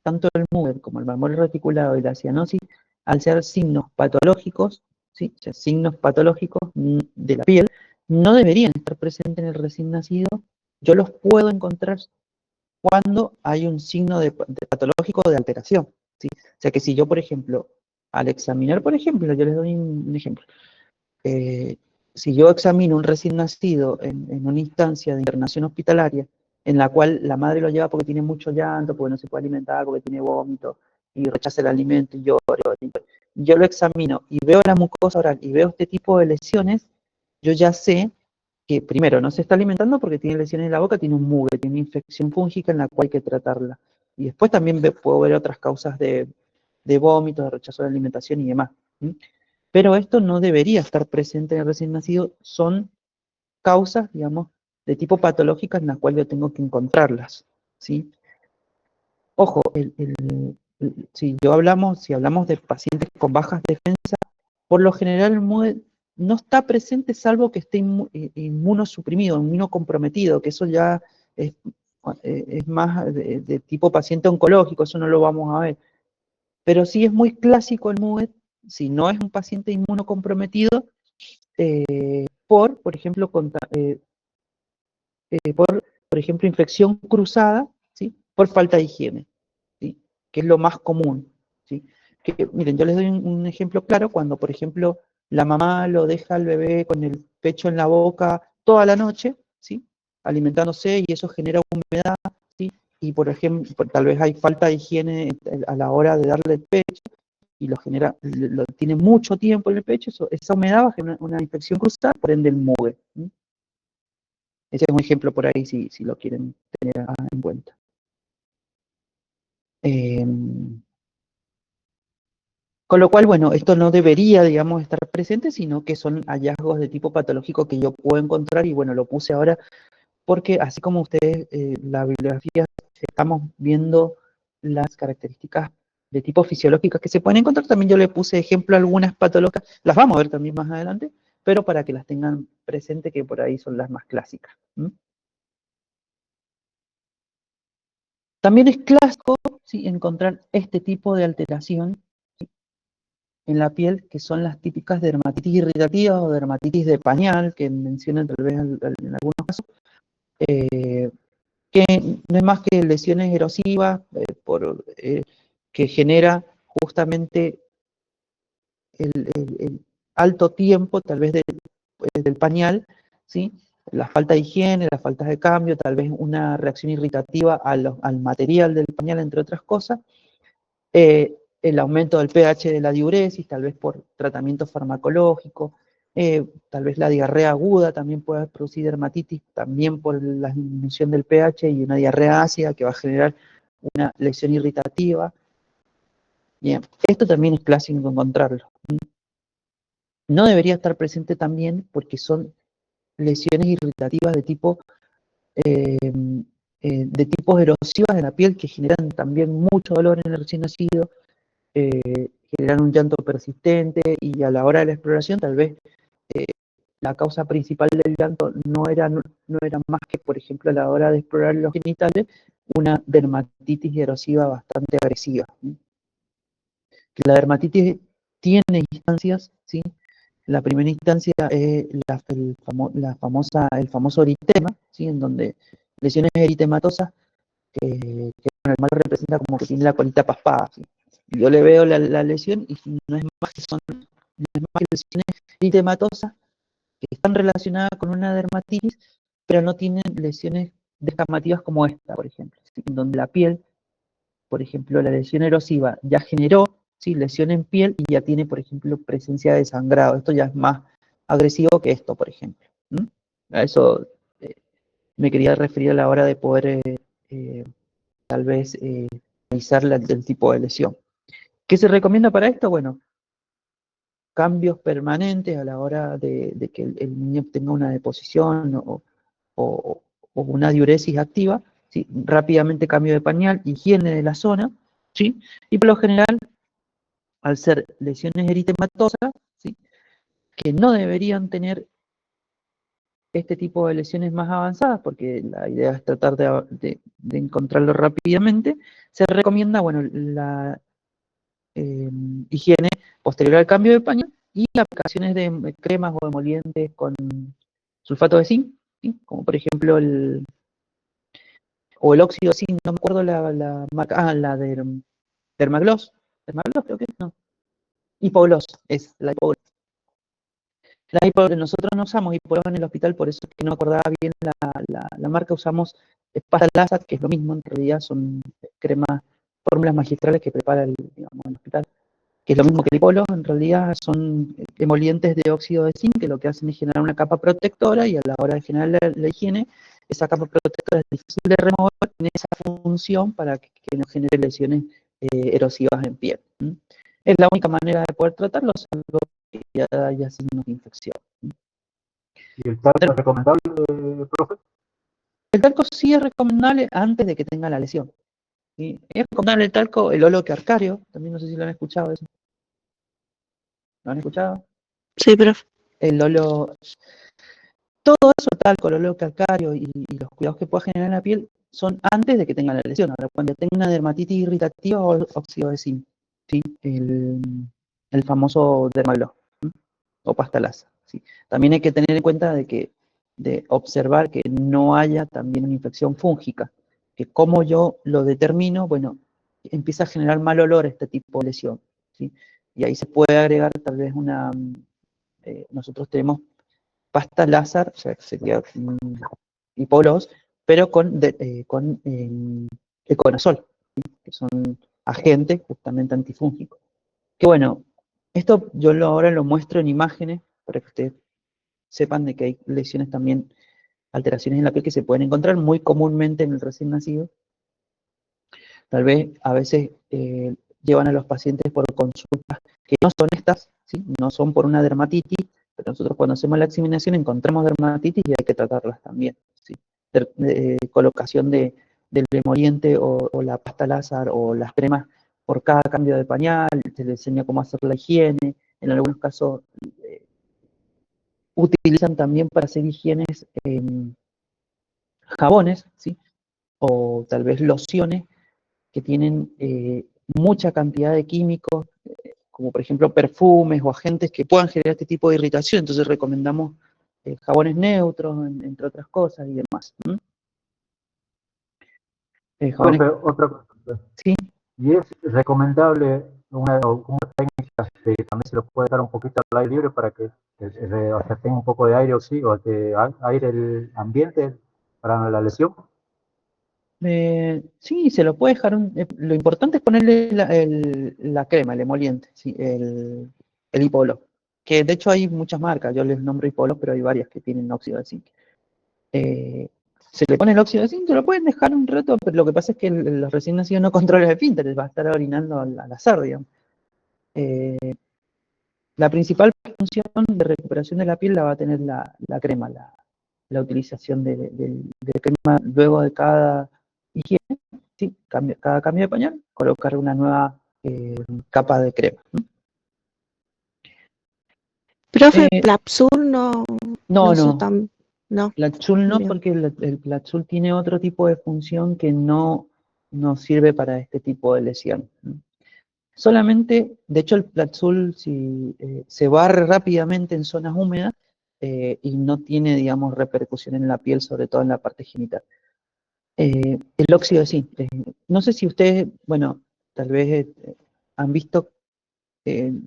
tanto el MUGER como el mamol reticulado y la cianosis, al ser signos patológicos, ¿sí? O sea, signos patológicos de la piel, no deberían estar presentes en el recién nacido. Yo los puedo encontrar cuando hay un signo de patológico de alteración, ¿sí? O sea que si yo, por ejemplo, al examinar, por ejemplo, yo les doy un ejemplo, eh, si yo examino un recién nacido en una instancia de internación hospitalaria, en la cual la madre lo lleva porque tiene mucho llanto, porque no se puede alimentar, porque tiene vómito, y rechaza el alimento, y llora, yo lo examino y veo la mucosa oral y veo este tipo de lesiones, yo ya sé que primero no se está alimentando porque tiene lesiones en la boca, tiene un mugre, tiene una infección fúngica en la cual hay que tratarla. Y después también puedo ver otras causas de vómito, de rechazo de alimentación y demás. ¿Sí? Pero esto no debería estar presente en el recién nacido, son causas, digamos, de tipo patológicas en las cuales yo tengo que encontrarlas, ¿sí? Ojo, si hablamos de pacientes con bajas defensas, por lo general el MUDE no está presente salvo que esté inmunosuprimido, inmunocomprometido, que eso ya es, es más de tipo paciente oncológico, eso no lo vamos a ver. Pero sí es muy clásico el MUDE, si no es un paciente inmunocomprometido, por ejemplo, por ejemplo, infección cruzada, ¿sí? Por falta de higiene, ¿sí? Que es lo más común, ¿sí? Que, miren, yo les doy un ejemplo claro, cuando, por ejemplo, la mamá lo deja al bebé con el pecho en la boca toda la noche, ¿sí? Alimentándose, y eso genera humedad, ¿sí? Y, por ejemplo, tal vez hay falta de higiene a la hora de darle el pecho, y lo genera, tiene mucho tiempo en el pecho, esa humedad va a generar una infección cruzada, por ende el mugue, ¿sí? Ese es un ejemplo por ahí si lo quieren tener en cuenta. Con lo cual, bueno, esto no debería, digamos, estar presente, sino que son hallazgos de tipo patológico que yo puedo encontrar, y bueno, lo puse ahora porque así como ustedes, la bibliografía, estamos viendo las características de tipo fisiológicas que se pueden encontrar, también yo le puse ejemplo a algunas patológicas, las vamos a ver también más adelante, pero para que las tengan presente, que por ahí son las más clásicas. También es clásico, ¿sí?, encontrar este tipo de alteración, ¿sí?, en la piel, que son las típicas dermatitis irritativas o dermatitis de pañal, que mencionan tal vez en algunos casos, que no es más que lesiones erosivas que genera justamente el alto tiempo, tal vez del pañal, ¿sí? La falta de higiene, la falta de cambio, tal vez una reacción irritativa al material del pañal, entre otras cosas, el aumento del pH de la diuresis, tal vez por tratamiento farmacológico, tal vez la diarrea aguda también puede producir dermatitis, también por la disminución del pH, y una diarrea ácida que va a generar una lesión irritativa. Bien, esto también es clásico encontrarlo. No debería estar presente también porque son lesiones irritativas de tipos erosivas de la piel que generan también mucho dolor en el recién nacido, generan un llanto persistente y a la hora de la exploración tal vez la causa principal del llanto no era más que, por ejemplo, a la hora de explorar los genitales, una dermatitis erosiva bastante agresiva. Que la dermatitis tiene instancias, ¿sí? La primera instancia es el famoso eritema, ¿sí? En donde lesiones eritematosas que el mal representa como que tiene la colita paspada, ¿sí? Yo le veo la lesión y no es más que lesiones eritematosas que están relacionadas con una dermatitis, pero no tienen lesiones descamativas como esta, por ejemplo, ¿sí? En donde la piel, por ejemplo, la lesión erosiva ya generó, ¿sí? Lesión en piel y ya tiene, por ejemplo, presencia de sangrado. Esto ya es más agresivo que esto, por ejemplo. A eso me quería referir a la hora de poder tal vez analizar el tipo de lesión. ¿Qué se recomienda para esto? Bueno, cambios permanentes a la hora de que el niño tenga una deposición o una diuresis activa, ¿sí? Rápidamente cambio de pañal, higiene de la zona, ¿sí? Y por lo general, al ser lesiones eritematosas, ¿sí? Que no deberían tener este tipo de lesiones más avanzadas, porque la idea es tratar de encontrarlo rápidamente, se recomienda, bueno, la higiene posterior al cambio de pañal y aplicaciones de cremas o emolientes con sulfato de zinc, ¿sí? Como por ejemplo el óxido de zinc, no me acuerdo la marca, la de Dermagloss, Dermagloss creo que no, Hipogloss, es la Hipogloss. La Hipogloss nosotros no usamos Hipogloss en el hospital, por eso es que no me acordaba bien la marca, usamos pasta Lasat, que es lo mismo, en realidad son cremas, fórmulas magistrales que prepara digamos, el hospital, que es lo mismo que el Hipogloss, en realidad son emolientes de óxido de zinc, que lo que hacen es generar una capa protectora, y a la hora de generar la higiene, esa capa protectora es difícil de remover, tiene esa función para que no genere lesiones erosivas en piel. Es la única manera de poder tratarlo, salvo que ya haya signos de infección. ¿Y el talco es recomendable, profe? El talco sí es recomendable antes de que tenga la lesión, ¿sí? Es recomendable el talco, el óleo calcáreo, también no sé si lo han escuchado eso. ¿Lo han escuchado? Sí, profe. El óleo, todo eso, el talco, el óleo calcáreo y los cuidados que pueda generar en la piel son antes de que tenga la lesión. Ahora, cuando tenga una dermatitis irritativa o óxido de zinc, ¿sí? El famoso Dermagloss o pasta Lasa, ¿sí? También hay que tener en cuenta de observar que no haya también una infección fúngica, que como yo lo determino, bueno, empieza a generar mal olor este tipo de lesión, ¿sí? Y ahí se puede agregar tal vez nosotros tenemos pasta láser, o sea, sería Hipogloss, pero con Econazol, ¿sí? Que son agentes justamente antifúngicos. Que bueno, esto yo ahora lo muestro en imágenes para que ustedes sepan de que hay lesiones también, alteraciones en la piel que se pueden encontrar muy comúnmente en el recién nacido. Tal vez a veces llevan a los pacientes por consultas que no son estas, ¿sí? No son por una dermatitis, pero nosotros cuando hacemos la examinación encontramos dermatitis y hay que tratarlas también, ¿sí? Colocación del emoliente o la pasta láser o las cremas por cada cambio de pañal, se les enseña cómo hacer la higiene, en algunos casos utilizan también para hacer higienes jabones, ¿sí? O tal vez lociones que tienen mucha cantidad de químicos, como por ejemplo perfumes o agentes que puedan generar este tipo de irritación. Entonces recomendamos jabones neutros, entre otras cosas y demás. Jabones, Profe, otra cosa. sí. ¿Y es recomendable una técnica que también se lo puede dar un poquito al aire libre para que o sea, tenga un poco de aire o que aire el ambiente para la lesión? Sí, se lo puede dejar. Lo importante es ponerle la crema, el emoliente, ¿sí? El Hipogloss. Que de hecho hay muchas marcas, yo les nombro Hipogloss, pero hay varias que tienen óxido de zinc. Se le pone el óxido de zinc, se lo pueden dejar un rato, pero lo que pasa es que los recién nacidos no controlan el esfínter, va a estar orinando al azar, digamos. La principal función de recuperación de la piel la va a tener la crema, la utilización de crema luego de cada higiene, ¿sí? Cada cambio de pañal, colocar una nueva capa de crema. Profe, Plapsul no, No, se no. usa no. Platsul no, Bien. porque el Platsul tiene otro tipo de función que no sirve para este tipo de lesión. Solamente, de hecho el Platsul se barre rápidamente en zonas húmedas y no tiene, digamos, repercusión en la piel, sobre todo en la parte genital. El óxido de zinc. No sé si ustedes, bueno, tal vez han visto,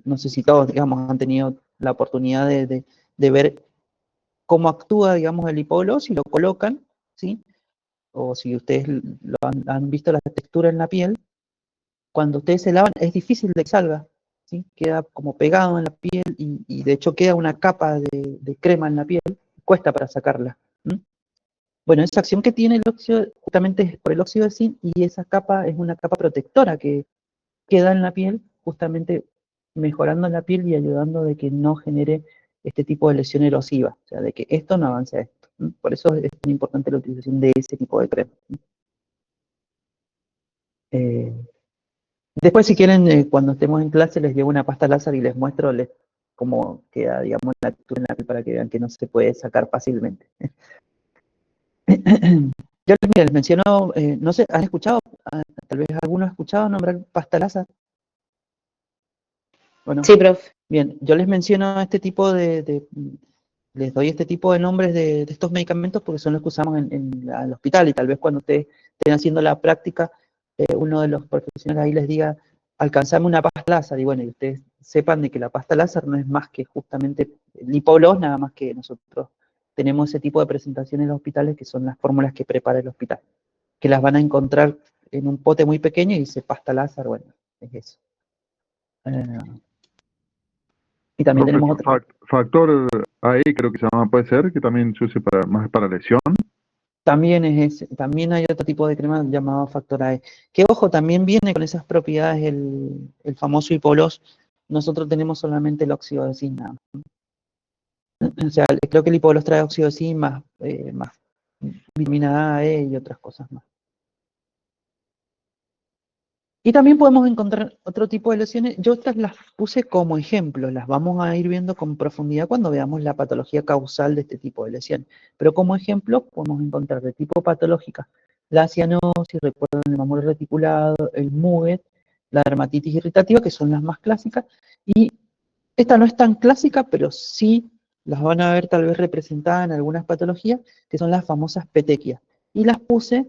no sé si todos, digamos, han tenido la oportunidad de ver cómo actúa, digamos, el hipogloss y lo colocan, ¿sí? O si ustedes han visto la textura en la piel, cuando ustedes se lavan es difícil de que salga, ¿sí? Queda como pegado en la piel y de hecho queda una capa de crema en la piel, cuesta para sacarla. Bueno, esa acción que tiene el óxido justamente es por el óxido de zinc y esa capa es una capa protectora que queda en la piel, justamente mejorando la piel y ayudando de que no genere este tipo de lesión erosiva, o sea, de que esto no avance a esto. Por eso es tan importante la utilización de ese tipo de crema. Después, si quieren, cuando estemos en clase, les llevo una pasta láser y les muestro cómo queda, digamos, la textura en la piel para que vean que no se puede sacar fácilmente. Yo les menciono, no sé, ¿han escuchado? Tal vez alguno ha escuchado nombrar pasta láser. Bueno, Sí, profe. bien, yo les menciono este tipo les doy este tipo de nombres de estos medicamentos porque son los que usamos en el hospital y tal vez cuando ustedes estén haciendo la práctica, uno de los profesionales ahí les diga, alcanzame una pasta láser y bueno, y ustedes sepan de que la pasta láser no es más que justamente el hipogloss, nada más que nosotros tenemos ese tipo de presentaciones en los hospitales que son las fórmulas que prepara el hospital, que las van a encontrar en un pote muy pequeño y dice pasta láser, bueno, es eso. Y también Profe, tenemos otro. factor ahí creo que se llama, puede ser, que también se use más para lesión. También también hay otro tipo de crema llamado Factor A. Que ojo, también viene con esas propiedades el famoso hipogloss. Nosotros tenemos solamente el óxido de zinc. O sea, creo que el hipogloss trae óxido de zinc más vitamina A, E y otras cosas más. Y también podemos encontrar otro tipo de lesiones. Yo estas las puse como ejemplo, las vamos a ir viendo con profundidad cuando veamos la patología causal de este tipo de lesiones. Pero como ejemplo podemos encontrar de tipo patológica la cianosis, recuerden el mamor reticulado, el MUGET, la dermatitis irritativa, que son las más clásicas. Y esta no es tan clásica, pero sí las van a ver tal vez representadas en algunas patologías, que son las famosas petequias. Y las puse,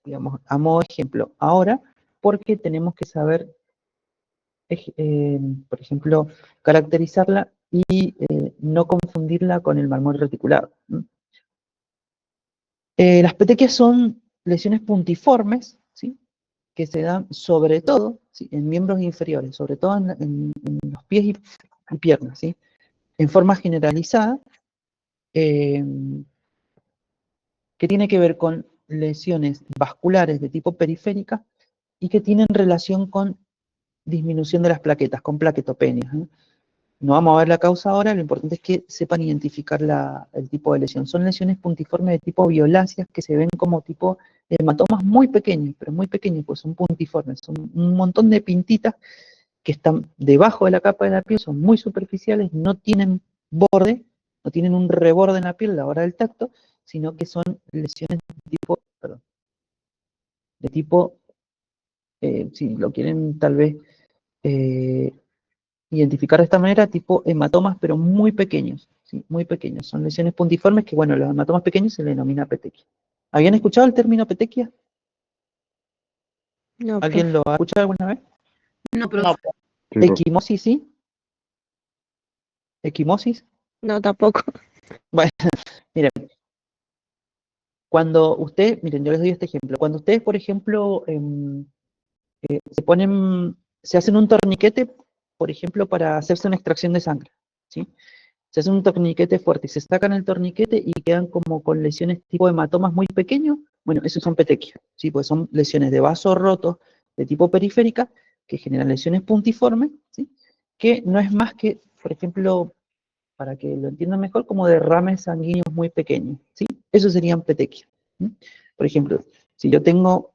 digamos, a modo de ejemplo ahora, porque tenemos que saber, por ejemplo, caracterizarla y no confundirla con el marmol reticulado. Las petequias son lesiones puntiformes, ¿sí? Que se dan sobre todo, ¿sí? En miembros inferiores, sobre todo en los pies y piernas, ¿sí? En forma generalizada, que tiene que ver con lesiones vasculares de tipo periférica y que tienen relación con disminución de las plaquetas, con plaquetopenia. No vamos a ver la causa ahora, lo importante es que sepan identificar el tipo de lesión. Son lesiones puntiformes de tipo violáceas que se ven como tipo hematomas muy pequeños, pero muy pequeños, pues son puntiformes, son un montón de pintitas que están debajo de la capa de la piel, son muy superficiales, no tienen borde, no tienen un reborde en la piel a la hora del tacto, sino que son lesiones de tipo, si lo quieren tal vez identificar de esta manera, tipo hematomas, pero muy pequeños, ¿sí? Muy pequeños. Son lesiones puntiformes que, bueno, los hematomas pequeños se le denomina petequia. ¿Habían escuchado el término petequia? No, ¿Alguien profe. lo ha escuchado alguna vez? No, profe. Sí, profe. Equimosis, ¿sí? Equimosis. No, tampoco. Bueno, miren, cuando usted, miren, yo les doy este ejemplo. Cuando ustedes, por ejemplo, se hacen un torniquete, por ejemplo, para hacerse una extracción de sangre, ¿sí? Se hace un torniquete fuerte y se sacan el torniquete y quedan como con lesiones tipo hematomas muy pequeños. Bueno, esos son petequias, ¿sí? Pues son lesiones de vasos rotos de tipo periférica que generan lesiones puntiformes, ¿sí? Que no es más que, por ejemplo, para que lo entiendan mejor, como derrames sanguíneos muy pequeños, ¿sí? Esos serían petequias. ¿Sí? Por ejemplo, si yo tengo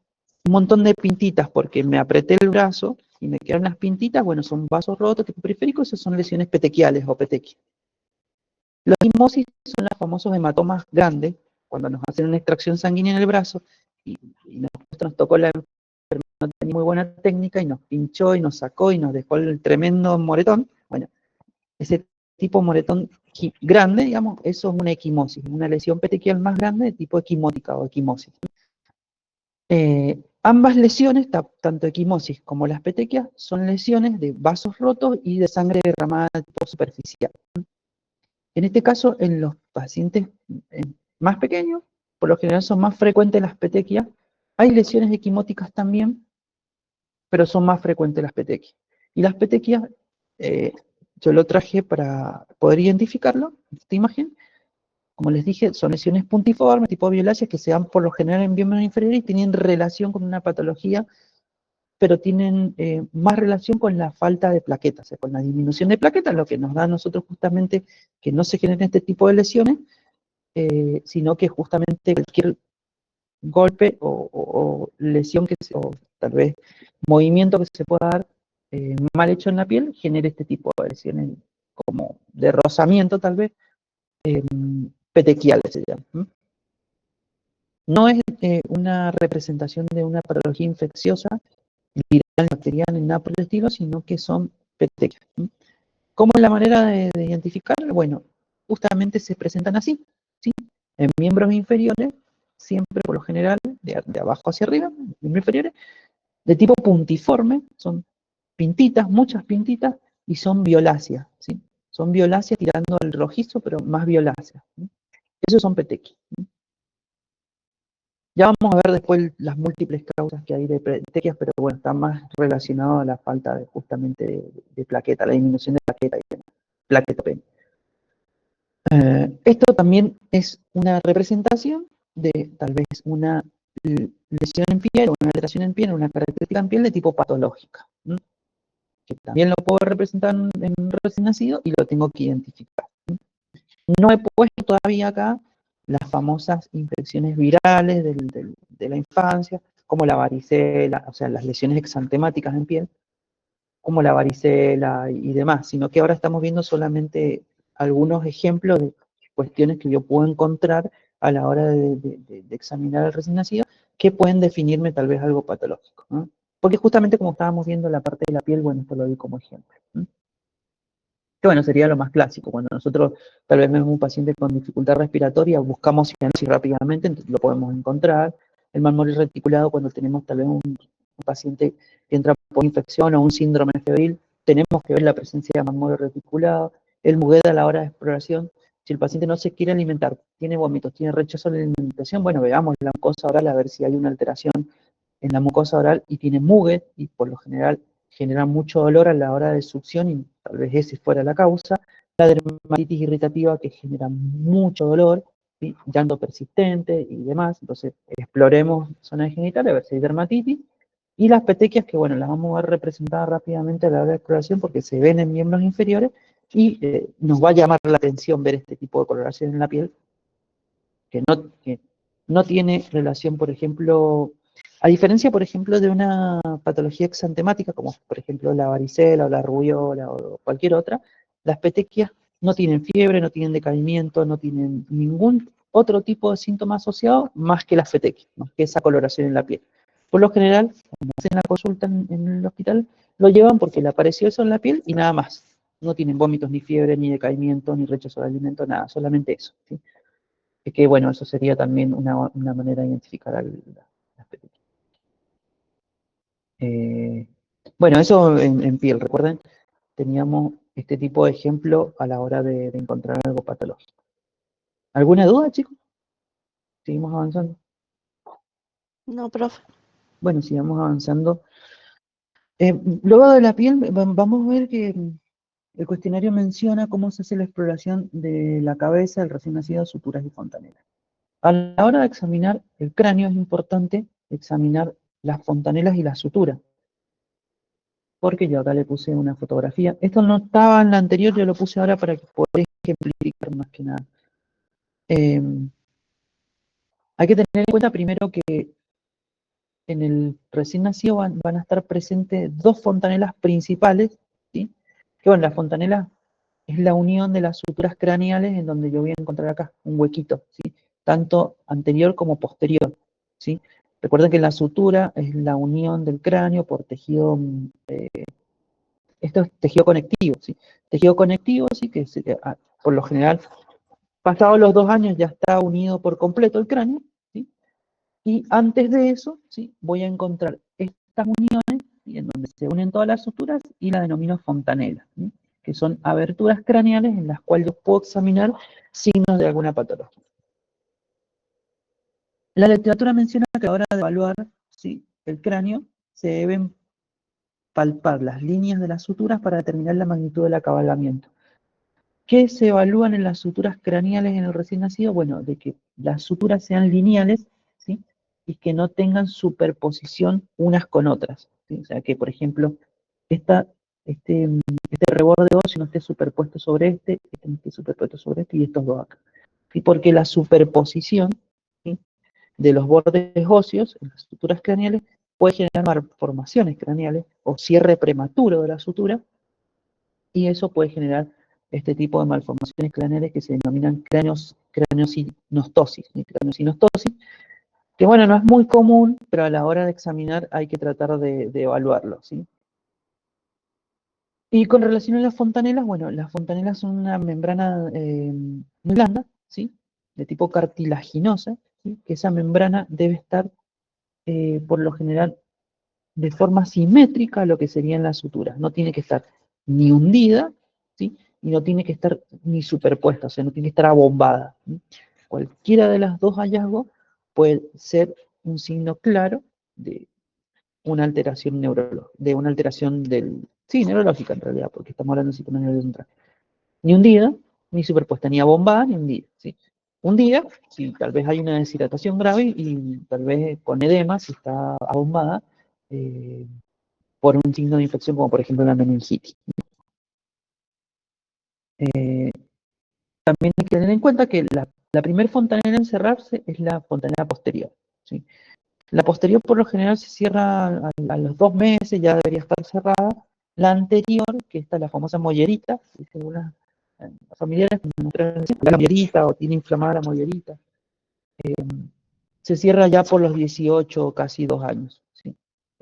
un montón de pintitas porque me apreté el brazo y me quedan las pintitas, bueno, son vasos rotos tipo periféricos, esas son lesiones petequiales o petequias. Los equimosis son los famosos hematomas grandes, cuando nos hacen una extracción sanguínea en el brazo y nos tocó la enfermedad, no tenía muy buena técnica y nos pinchó y nos sacó y nos dejó el tremendo moretón. Bueno, ese tipo moretón grande, digamos, eso es una equimosis, una lesión petequial más grande de tipo equimótica o equimosis. Ambas lesiones, tanto equimosis como las petequias, son lesiones de vasos rotos y de sangre derramada tipo superficial. En este caso, en los pacientes más pequeños, por lo general son más frecuentes las petequias. Hay lesiones equimóticas también, pero son más frecuentes las petequias. Y las petequias, yo lo traje para poder identificarlo, esta imagen. Como les dije, son lesiones puntiformes, tipo violáceas, que se dan por lo general en miembros inferiores y tienen relación con una patología, pero tienen más relación con la falta de plaquetas, o sea, con la disminución de plaquetas, lo que nos da a nosotros justamente que no se generen este tipo de lesiones, sino que justamente cualquier golpe o lesión o tal vez movimiento que se pueda dar mal hecho en la piel genere este tipo de lesiones como de rozamiento tal vez, petequiales se llaman. No es una representación de una patología infecciosa, viral, bacteriana, ni nada por el estilo, sino que son petequias. ¿Cómo es la manera de identificarlo? Bueno, justamente se presentan así, ¿sí? En miembros inferiores, siempre por lo general, de abajo hacia arriba, miembros inferiores, de tipo puntiforme, son pintitas, muchas pintitas, y son violáceas, ¿sí? Son violáceas tirando al rojizo, pero más violáceas, ¿sí? Esos son petequias. Ya vamos a ver después las múltiples causas que hay de petequias, pero bueno, está más relacionado a la falta justamente de plaqueta, la disminución de plaqueta y plaqueta. Esto también es una representación de tal vez una lesión en piel, una alteración en piel, una característica en piel de tipo patológica, que también lo puedo representar en un recién nacido y lo tengo que identificar. No he puesto todavía acá las famosas infecciones virales de la infancia, como la varicela, o sea, las lesiones exantemáticas en piel, como la varicela y demás, sino que ahora estamos viendo solamente algunos ejemplos de cuestiones que yo puedo encontrar a la hora de examinar al recién nacido, que pueden definirme tal vez algo patológico, ¿no? Porque justamente como estábamos viendo la parte de la piel, bueno, esto lo di como ejemplo, ¿no? Que bueno, sería lo más clásico. Cuando nosotros tal vez vemos un paciente con dificultad respiratoria, buscamos cianosis rápidamente, entonces lo podemos encontrar. El mal morir reticulado, cuando tenemos tal vez un paciente que entra por infección o un síndrome febril, tenemos que ver la presencia de mal morir reticulado. El muguet a la hora de exploración, si el paciente no se quiere alimentar, tiene vómitos, tiene rechazo a la alimentación, bueno, veamos la mucosa oral a ver si hay una alteración en la mucosa oral y tiene muguet, y por lo general genera mucho dolor a la hora de succión y tal vez ese fuera la causa. La dermatitis irritativa que genera mucho dolor, ¿sí? Llanto persistente y demás. Entonces exploremos zona genital a ver si hay dermatitis. Y las petequias que, bueno, las vamos a ver representadas rápidamente a la hora de exploración porque se ven en miembros inferiores y nos va a llamar la atención ver este tipo de coloración en la piel que no tiene relación, por ejemplo, a diferencia, por ejemplo, de una patología exantemática, como por ejemplo la varicela o la rubiola o cualquier otra, las petequias no tienen fiebre, no tienen decaimiento, no tienen ningún otro tipo de síntoma asociado más que las petequias, más que esa coloración en la piel. Por lo general, cuando hacen la consulta en el hospital, lo llevan porque le apareció eso en la piel y nada más. No tienen vómitos, ni fiebre, ni decaimiento, ni rechazo de alimento, nada, solamente eso, ¿sí? Es que bueno, eso sería también una manera de identificar las petequias. Bueno, eso en piel, recuerden, teníamos este tipo de ejemplo a la hora de encontrar algo patológico. ¿Alguna duda, chicos? ¿Seguimos avanzando? No, profe. Bueno, sigamos avanzando. Luego de la piel, vamos a ver que El cuestionario menciona cómo se hace la exploración de la cabeza del recién nacido, suturas y fontanelas. A la hora de examinar el cráneo es importante examinar las fontanelas y las suturas, porque yo acá le puse una fotografía. Esto no estaba en la anterior, yo lo puse ahora para que poder ejemplificar más que nada. Hay que tener en cuenta primero que en el recién nacido van a estar presentes dos fontanelas principales, ¿sí? Que bueno, la fontanela es la unión de las suturas craneales en donde yo voy a encontrar acá un huequito, ¿sí? Tanto anterior como posterior, ¿sí? Recuerden que la sutura es la unión del cráneo por tejido, esto es tejido conectivo, ¿sí? Tejido conectivo, sí, que por lo general, pasados los 2 años ya está unido por completo el cráneo, ¿sí? Y antes de eso, ¿sí? Voy a encontrar estas uniones, ¿sí? En donde se unen todas las suturas y la denomino fontanela, ¿sí? Que son aberturas craneales en las cuales yo puedo examinar signos de alguna patología. La literatura menciona que a la hora de evaluar, ¿sí? El cráneo se deben palpar las líneas de las suturas para determinar la magnitud del acaballamiento. ¿Qué se evalúan en las suturas craneales en el recién nacido? Bueno, de que las suturas sean lineales, ¿sí? Y que no tengan superposición unas con otras, ¿sí? O sea, que por ejemplo, este, este reborde óseo no esté superpuesto sobre este no esté superpuesto sobre este y estos dos acá. ¿Sí? Porque la superposición, ¿sí? De los bordes óseos en las suturas craneales puede generar malformaciones craneales o cierre prematuro de la sutura, y eso puede generar este tipo de malformaciones craneales que se denominan craniosinostosis, craniosinostosis, que bueno, no es muy común, pero a la hora de examinar hay que tratar de evaluarlo, ¿sí? Y con relación a las fontanelas, bueno, las fontanelas son una membrana muy blanda, ¿sí? De tipo cartilaginosa, ¿sí? Que esa membrana debe estar, por lo general, de forma simétrica a lo que serían las suturas. No tiene que estar ni hundida, ¿sí? Y no tiene que estar ni superpuesta, o sea, no tiene que estar abombada, ¿sí? Cualquiera de las dos hallazgos puede ser un signo claro de una alteración neurológica, de una alteración del... Sí, neurológica en realidad, porque estamos hablando de sistema nervioso central. Ni hundida, ni superpuesta, ni abombada, ni hundida, ¿sí? Hundida, si tal vez hay una deshidratación grave y tal vez con edema, si está abombada, por un signo de infección como por ejemplo la meningitis. También hay que tener en cuenta que la primer fontanela en cerrarse es la fontanela posterior, ¿sí? La posterior por lo general se cierra a los 2 meses, ya debería estar cerrada. La anterior, que está la famosa mollerita, algunas familiares la mollerita o tiene inflamada la mollerita, se cierra ya por los 18 o casi 2 años, ¿sí?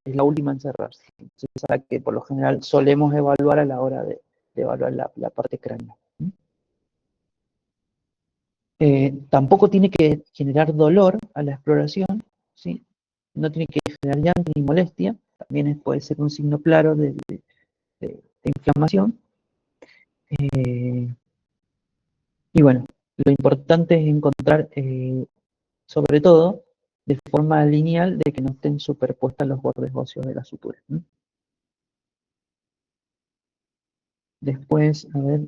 Es la última en cerrarse. Entonces, es la que por lo general solemos evaluar a la hora de evaluar la parte craneal. Tampoco tiene que generar dolor a la exploración, ¿sí? No tiene que generar llanto ni molestia, también puede ser un signo claro de inflamación. Y bueno, lo importante es encontrar, sobre todo, de forma lineal, de que no estén superpuestas los bordes óseos de la sutura, ¿no? Después, a ver,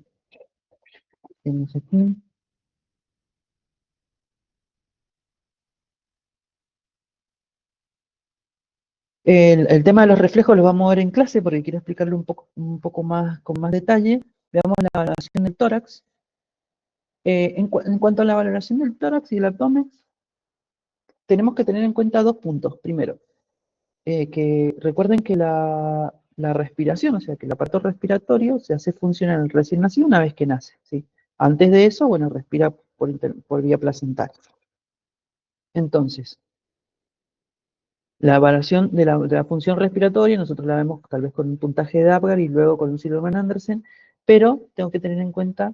tenemos aquí. El tema de los reflejos lo vamos a ver en clase porque quiero explicarlo un poco más, con más detalle. Veamos la valoración del tórax. En cuanto a la valoración del tórax y del abdomen, tenemos que tener en cuenta 2 puntos. Primero, que recuerden que la respiración, o sea, que el aparato respiratorio se hace funcionar en el recién nacido una vez que nace, ¿sí? Antes de eso, bueno, respira por vía placentaria. Entonces, la evaluación de la función respiratoria, nosotros la vemos tal vez con un puntaje de Apgar y luego con un Silverman-Andersen, pero tengo que tener en cuenta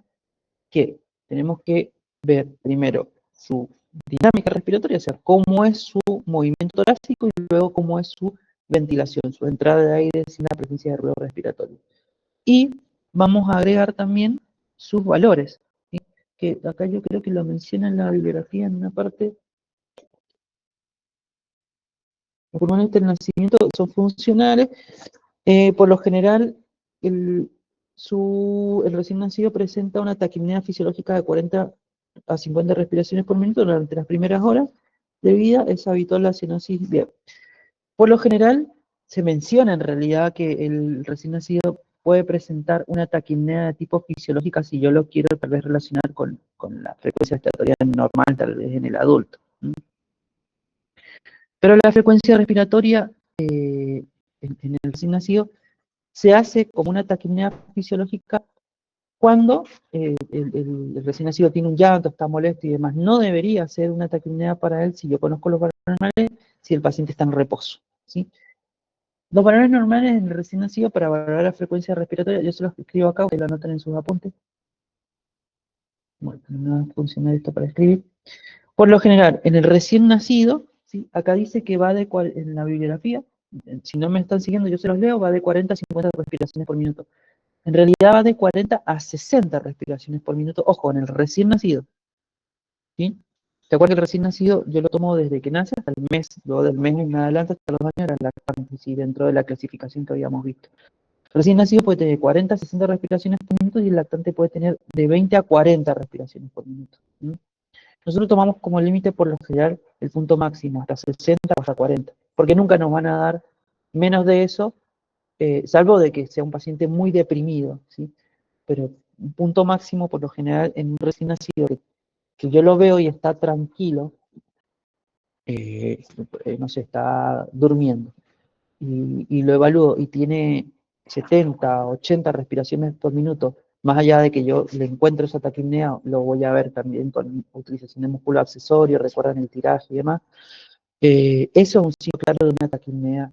que tenemos que ver primero su dinámica respiratoria, o sea, cómo es su movimiento torácico y luego cómo es su ventilación, su entrada de aire sin la presencia de ruido respiratorio. Y vamos a agregar también sus valores, ¿sí? Que acá yo creo que lo menciona en la bibliografía en una parte. Los pulmones del nacimiento son funcionales. Por lo general, el recién nacido presenta una taquipnea fisiológica de 40 a 50 respiraciones por minuto durante las primeras horas de vida. Es habitual la cianosis. Bien. Por lo general, se menciona en realidad que el recién nacido puede presentar una taquipnea de tipo fisiológica si yo lo quiero tal vez relacionar con la frecuencia respiratoria normal, tal vez en el adulto. Pero la frecuencia respiratoria en el recién nacido se hace como una taquipnea fisiológica cuando el recién nacido tiene un llanto, está molesto y demás. No debería ser una taquipnea para él si yo conozco los valores normales, si el paciente está en reposo, ¿sí? Los valores normales en el recién nacido para valorar la frecuencia respiratoria, yo se los escribo acá, ustedes lo anotan en sus apuntes. Bueno, no va a funcionar esto para escribir. Por lo general, en el recién nacido, ¿sí? Acá dice que va en la bibliografía, si no me están siguiendo, yo se los leo, va de 40 a 50 respiraciones por minuto. En realidad va de 40 a 60 respiraciones por minuto, ojo, en el recién nacido, ¿sí? ¿Te acuerdas que el recién nacido yo lo tomo desde que nace hasta el mes, luego del mes en adelante hasta los años era lactante, ¿sí? Dentro de la clasificación que habíamos visto. El recién nacido puede tener 40 a 60 respiraciones por minuto y el lactante puede tener de 20 a 40 respiraciones por minuto. Nosotros tomamos como límite por lo general el punto máximo, hasta 60 o hasta 40, porque nunca nos van a dar menos de eso, salvo de que sea un paciente muy deprimido, ¿sí? Pero un punto máximo por lo general en un recién nacido que yo lo veo y está tranquilo, no sé, está durmiendo, y lo evalúo y tiene 70, 80 respiraciones por minuto, más allá de que yo le encuentro esa taquipnea, lo voy a ver también con utilización de músculo accesorio, recuerdan el tiraje y demás, eso es un signo claro de una taquipnea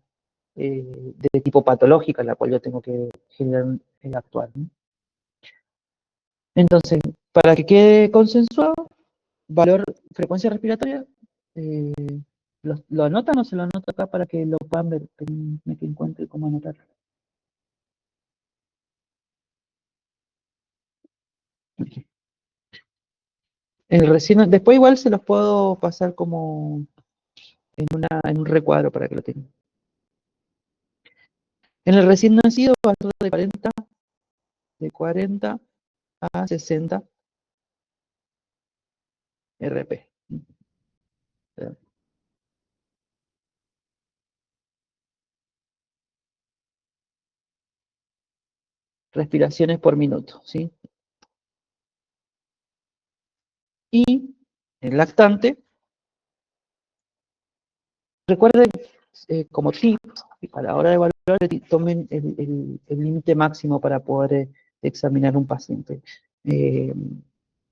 de tipo patológica, la cual yo tengo que generar actuar, ¿no? Entonces, para que quede consensuado, valor, frecuencia respiratoria, eh, ¿lo anotan o se lo anoto acá para que lo puedan ver? Permítanme que encuentre cómo anotarlo. Después igual se los puedo pasar como en un recuadro para que lo tengan. En el recién nacido va a ser de 40 a 60 RP. Respiraciones por minuto, ¿sí? Y el lactante, recuerden, como tip, a la hora de evaluar, tomen el límite máximo para poder examinar un paciente. En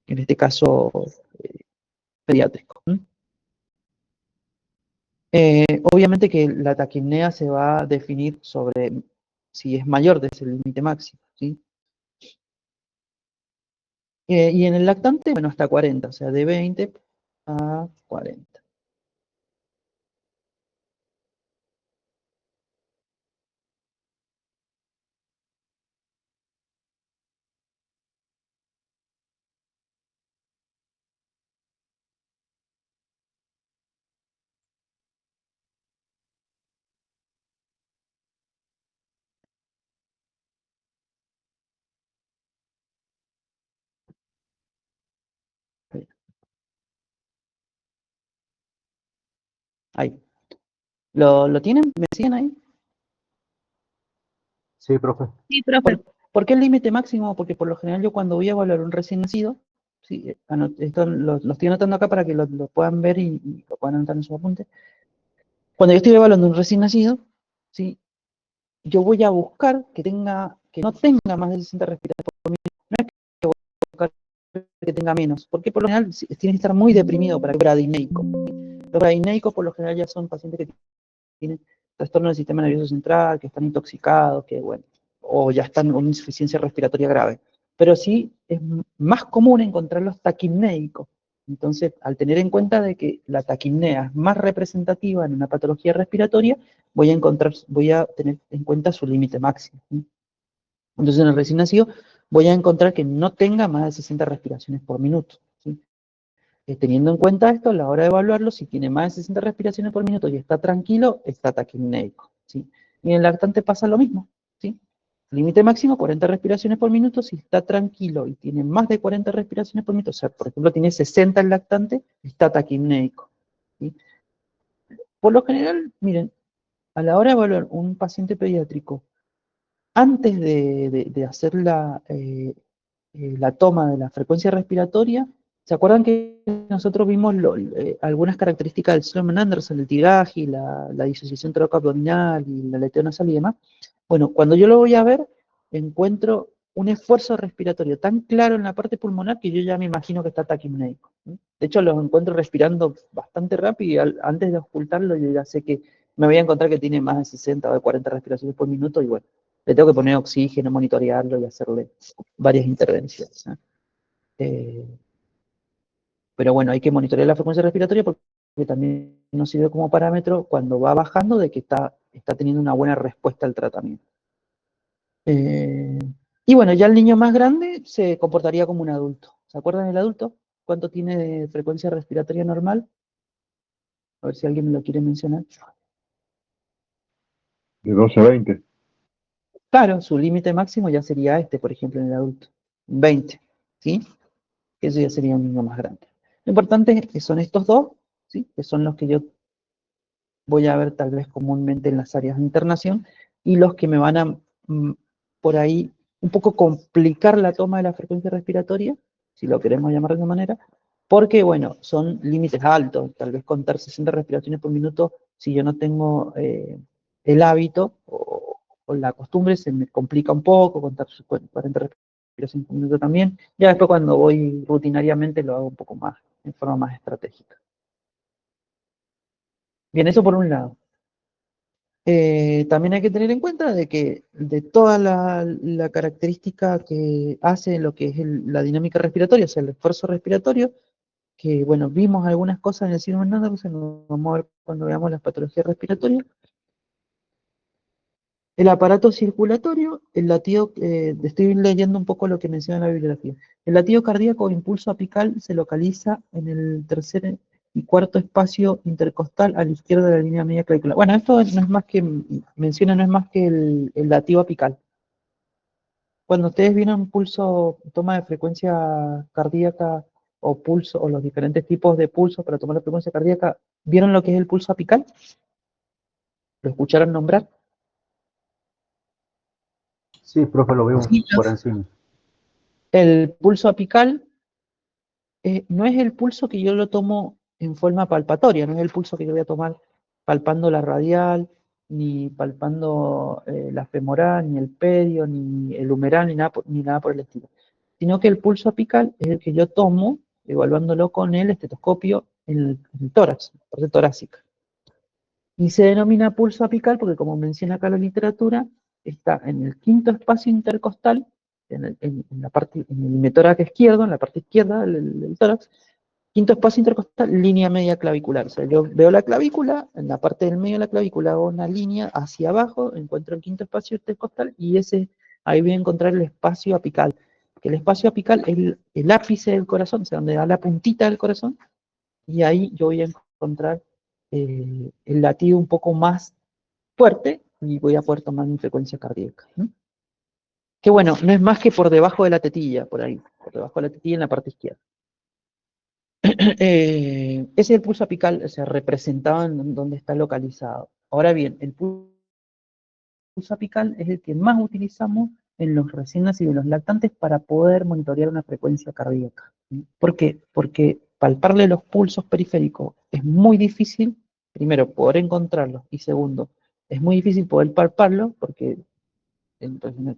este caso, pediátrico. Obviamente que la taquipnea se va a definir sobre si es mayor de ese límite máximo, ¿sí? Y en el lactante, bueno, hasta 40, o sea, de 20 a 40. Ahí. ¿Lo tienen? ¿Me siguen ahí? Sí, profe. Sí, profe. ¿Por qué el límite máximo? Porque por lo general yo cuando voy a evaluar un recién nacido, sí, esto lo estoy anotando acá para que lo puedan ver y lo puedan anotar en su apunte. Cuando yo estoy evaluando un recién nacido, ¿sí? Yo voy a buscar que no tenga más de 60 respiraciones por minuto. No es que voy a buscar que tenga menos, porque por lo general tiene que estar muy deprimido para que bradineico. Los bradineicos por lo general ya son pacientes que tienen trastorno del sistema nervioso central, que están intoxicados, que bueno, o ya están con insuficiencia respiratoria grave. Pero sí es más común encontrar los taquipnéicos. Entonces, al tener en cuenta de que la taquipnea es más representativa en una patología respiratoria, voy a tener en cuenta su límite máximo, ¿sí? Entonces, en el recién nacido voy a encontrar que no tenga más de 60 respiraciones por minuto, ¿sí? Teniendo en cuenta esto, a la hora de evaluarlo, si tiene más de 60 respiraciones por minuto y está tranquilo, está taquipnéico, ¿sí? Y en el lactante pasa lo mismo, ¿sí? Límite máximo, 40 respiraciones por minuto. Si está tranquilo y tiene más de 40 respiraciones por minuto, o sea, por ejemplo, tiene 60 el lactante, está taquipnéico, ¿sí? Por lo general, miren, a la hora de evaluar un paciente pediátrico, antes de hacer la toma de la frecuencia respiratoria, ¿se acuerdan que nosotros vimos algunas características del Sloman Anderson, el tiraje, la disociación torácico-abdominal y la aleteo nasal y demás? Bueno, cuando yo lo voy a ver, encuentro un esfuerzo respiratorio tan claro en la parte pulmonar que yo ya me imagino que está taquipnéico. De hecho, los encuentro respirando bastante rápido y antes de ocultarlo yo ya sé que me voy a encontrar que tiene más de 60 o de 40 respiraciones por minuto y bueno, le tengo que poner oxígeno, monitorearlo y hacerle varias intervenciones, ¿no? Pero bueno, hay que monitorear la frecuencia respiratoria porque también nos sirve como parámetro cuando va bajando de que está teniendo una buena respuesta al tratamiento. Y bueno, ya el niño más grande se comportaría como un adulto. ¿Se acuerdan del adulto? ¿Cuánto tiene de frecuencia respiratoria normal? A ver si alguien me lo quiere mencionar. De 12 a 20. Claro, su límite máximo ya sería este, por ejemplo, en el adulto. 20, ¿sí? Eso ya sería un niño más grande. Lo importante es que son estos dos, ¿sí? Que son los que yo voy a ver tal vez comúnmente en las áreas de internación, y los que me van a, por ahí, un poco complicar la toma de la frecuencia respiratoria, si lo queremos llamar de una manera, porque, bueno, son límites altos, tal vez contar 60 respiraciones por minuto, si yo no tengo el hábito o la costumbre, se me complica un poco, contar 40 respiraciones por minuto también, ya después cuando voy rutinariamente lo hago un poco más, en forma más estratégica. Bien, eso por un lado. También hay que tener en cuenta de que de toda la característica que hace lo que es la dinámica respiratoria, o sea, el esfuerzo respiratorio, que bueno, vimos algunas cosas en el síndrome de Andersen, nos vamos a ver cuando veamos las patologías respiratorias. El aparato circulatorio, el latido, estoy leyendo un poco lo que menciona la bibliografía. El latido cardíaco o impulso apical se localiza en el tercer y cuarto espacio intercostal a la izquierda de la línea media clavicular. Bueno, esto no es más que, menciona, no es más que el latido apical. Cuando ustedes vieron un pulso, toma de frecuencia cardíaca o pulso, o los diferentes tipos de pulsos para tomar la frecuencia cardíaca, ¿vieron lo que es el pulso apical? ¿Lo escucharon nombrar? Sí, profe, lo veo Sí, por encima. El pulso apical no es el pulso que yo lo tomo en forma palpatoria, no es el pulso que yo voy a tomar palpando la radial, ni palpando la femoral, ni el pedio, ni el humeral, ni nada por el estilo. Sino que el pulso apical es el que yo tomo, evaluándolo con el estetoscopio en el tórax, la parte torácica. Y se denomina pulso apical porque, como menciona acá la literatura, está en el quinto espacio intercostal, en la parte, en el hemisferio izquierdo, en la parte izquierda del tórax, quinto espacio intercostal, línea media clavicular. O sea, yo veo la clavícula, en la parte del medio de la clavícula hago una línea hacia abajo, encuentro el quinto espacio intercostal y ahí voy a encontrar el espacio apical. Que el espacio apical es el ápice del corazón, o sea, donde da la puntita del corazón, y ahí yo voy a encontrar el latido un poco más fuerte y voy a poder tomar mi frecuencia cardíaca, ¿no? Que bueno, no es más que por debajo de la tetilla, por ahí, por debajo de la tetilla en la parte izquierda. Ese es el pulso apical, o sea, representado en donde está localizado. Ahora bien, el pulso apical es el que más utilizamos en los recién nacidos y en los lactantes para poder monitorear una frecuencia cardíaca. ¿Por qué? Porque palparle los pulsos periféricos es muy difícil, primero, poder encontrarlos, y segundo, es muy difícil poder palparlo porque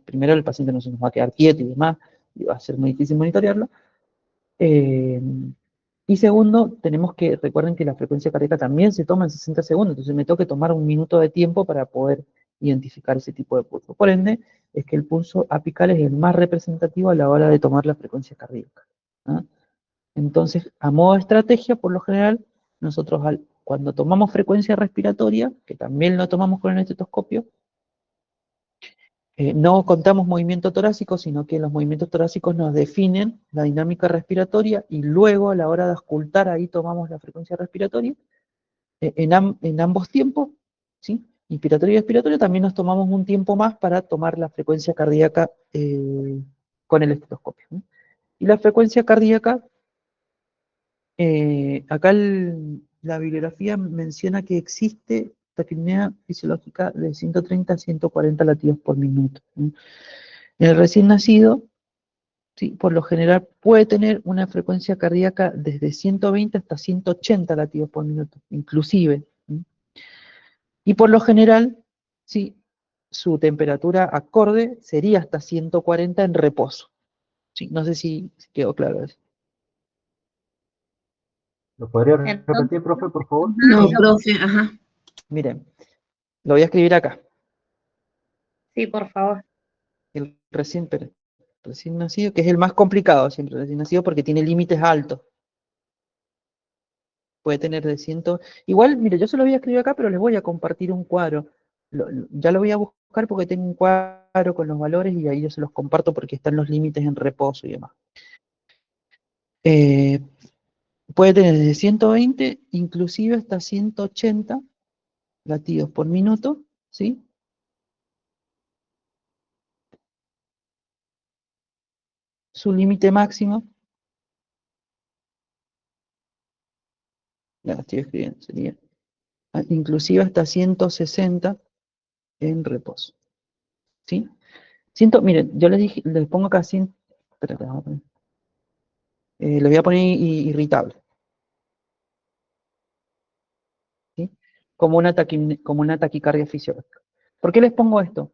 primero el paciente no se nos va a quedar quieto y demás, y va a ser muy difícil monitorearlo. Y segundo, recuerden que la frecuencia cardíaca también se toma en 60 segundos, entonces me tengo que tomar un minuto de tiempo para poder identificar ese tipo de pulso. Por ende, es que el pulso apical es el más representativo a la hora de tomar la frecuencia cardíaca, ¿ah? Entonces, a modo de estrategia, por lo general, nosotros cuando tomamos frecuencia respiratoria, que también lo tomamos con el estetoscopio, no contamos movimiento torácico, sino que los movimientos torácicos nos definen la dinámica respiratoria y luego a la hora de auscultar ahí tomamos la frecuencia respiratoria en ambos tiempos, ¿sí? inspiratorio y expiratorio, también nos tomamos un tiempo más para tomar la frecuencia cardíaca con el estetoscopio, ¿no? Y la frecuencia cardíaca, acá la bibliografía menciona que existe taquipnea fisiológica de 130 a 140 latidos por minuto, ¿no? En el recién nacido, ¿sí?, por lo general puede tener una frecuencia cardíaca desde 120 hasta 180 latidos por minuto, inclusive, ¿no? Y por lo general, sí, su temperatura acorde sería hasta 140 en reposo. Sí, no sé si quedó claro eso. ¿Lo podría Entonces, repetir, profe, por favor? No, Sí. profe, ajá. Miren, lo voy a escribir acá. sí, por favor. El recién nacido, que es el más complicado siempre, el recién nacido, porque tiene límites altos. Puede tener de 100. Igual, mire, yo se lo voy a escribir acá, pero les voy a compartir un cuadro. Ya lo voy a buscar porque tengo un cuadro con los valores y ahí yo se los comparto porque están los límites en reposo y demás. Puede tener desde 120, inclusive hasta 180 latidos por minuto, ¿sí? Su límite máximo, ya estoy escribiendo, sería inclusive hasta 160 en reposo, ¿sí? Miren, yo les dije, les pongo acá 100, espérate, vamos a poner, les voy a poner irritable, ¿sí? Como una taquicardia fisiológica. ¿Por qué les pongo esto?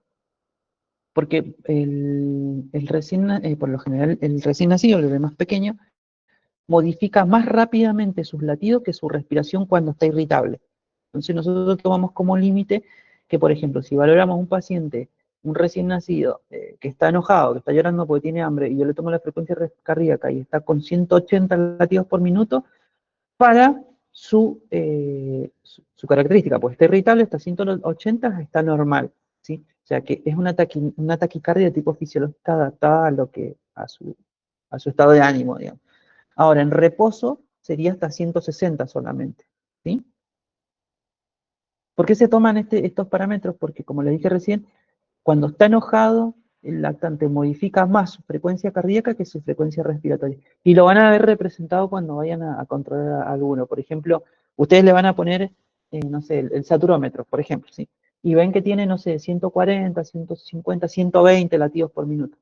Porque por lo general, el recién nacido, el bebé más pequeño, modifica más rápidamente sus latidos que su respiración cuando está irritable. Entonces nosotros tomamos como límite que, por ejemplo, si valoramos un paciente, un recién nacido, que está enojado, que está llorando porque tiene hambre, y yo le tomo la frecuencia cardíaca y está con 180 latidos por minuto, para su característica, pues está irritable, está a 180, está normal, ¿sí? O sea que es una taquicardia de tipo fisiológica adaptada a su estado de ánimo, digamos. Ahora, en reposo sería hasta 160 solamente, ¿sí? ¿Por qué se toman estos parámetros? Porque, como les dije recién, cuando está enojado, el lactante modifica más su frecuencia cardíaca que su frecuencia respiratoria. Y lo van a ver representado cuando vayan a controlar a alguno. Por ejemplo, ustedes le van a poner, no sé, el saturómetro, por ejemplo, ¿sí? Y ven que tiene, no sé, 140, 150, 120 latidos por minuto.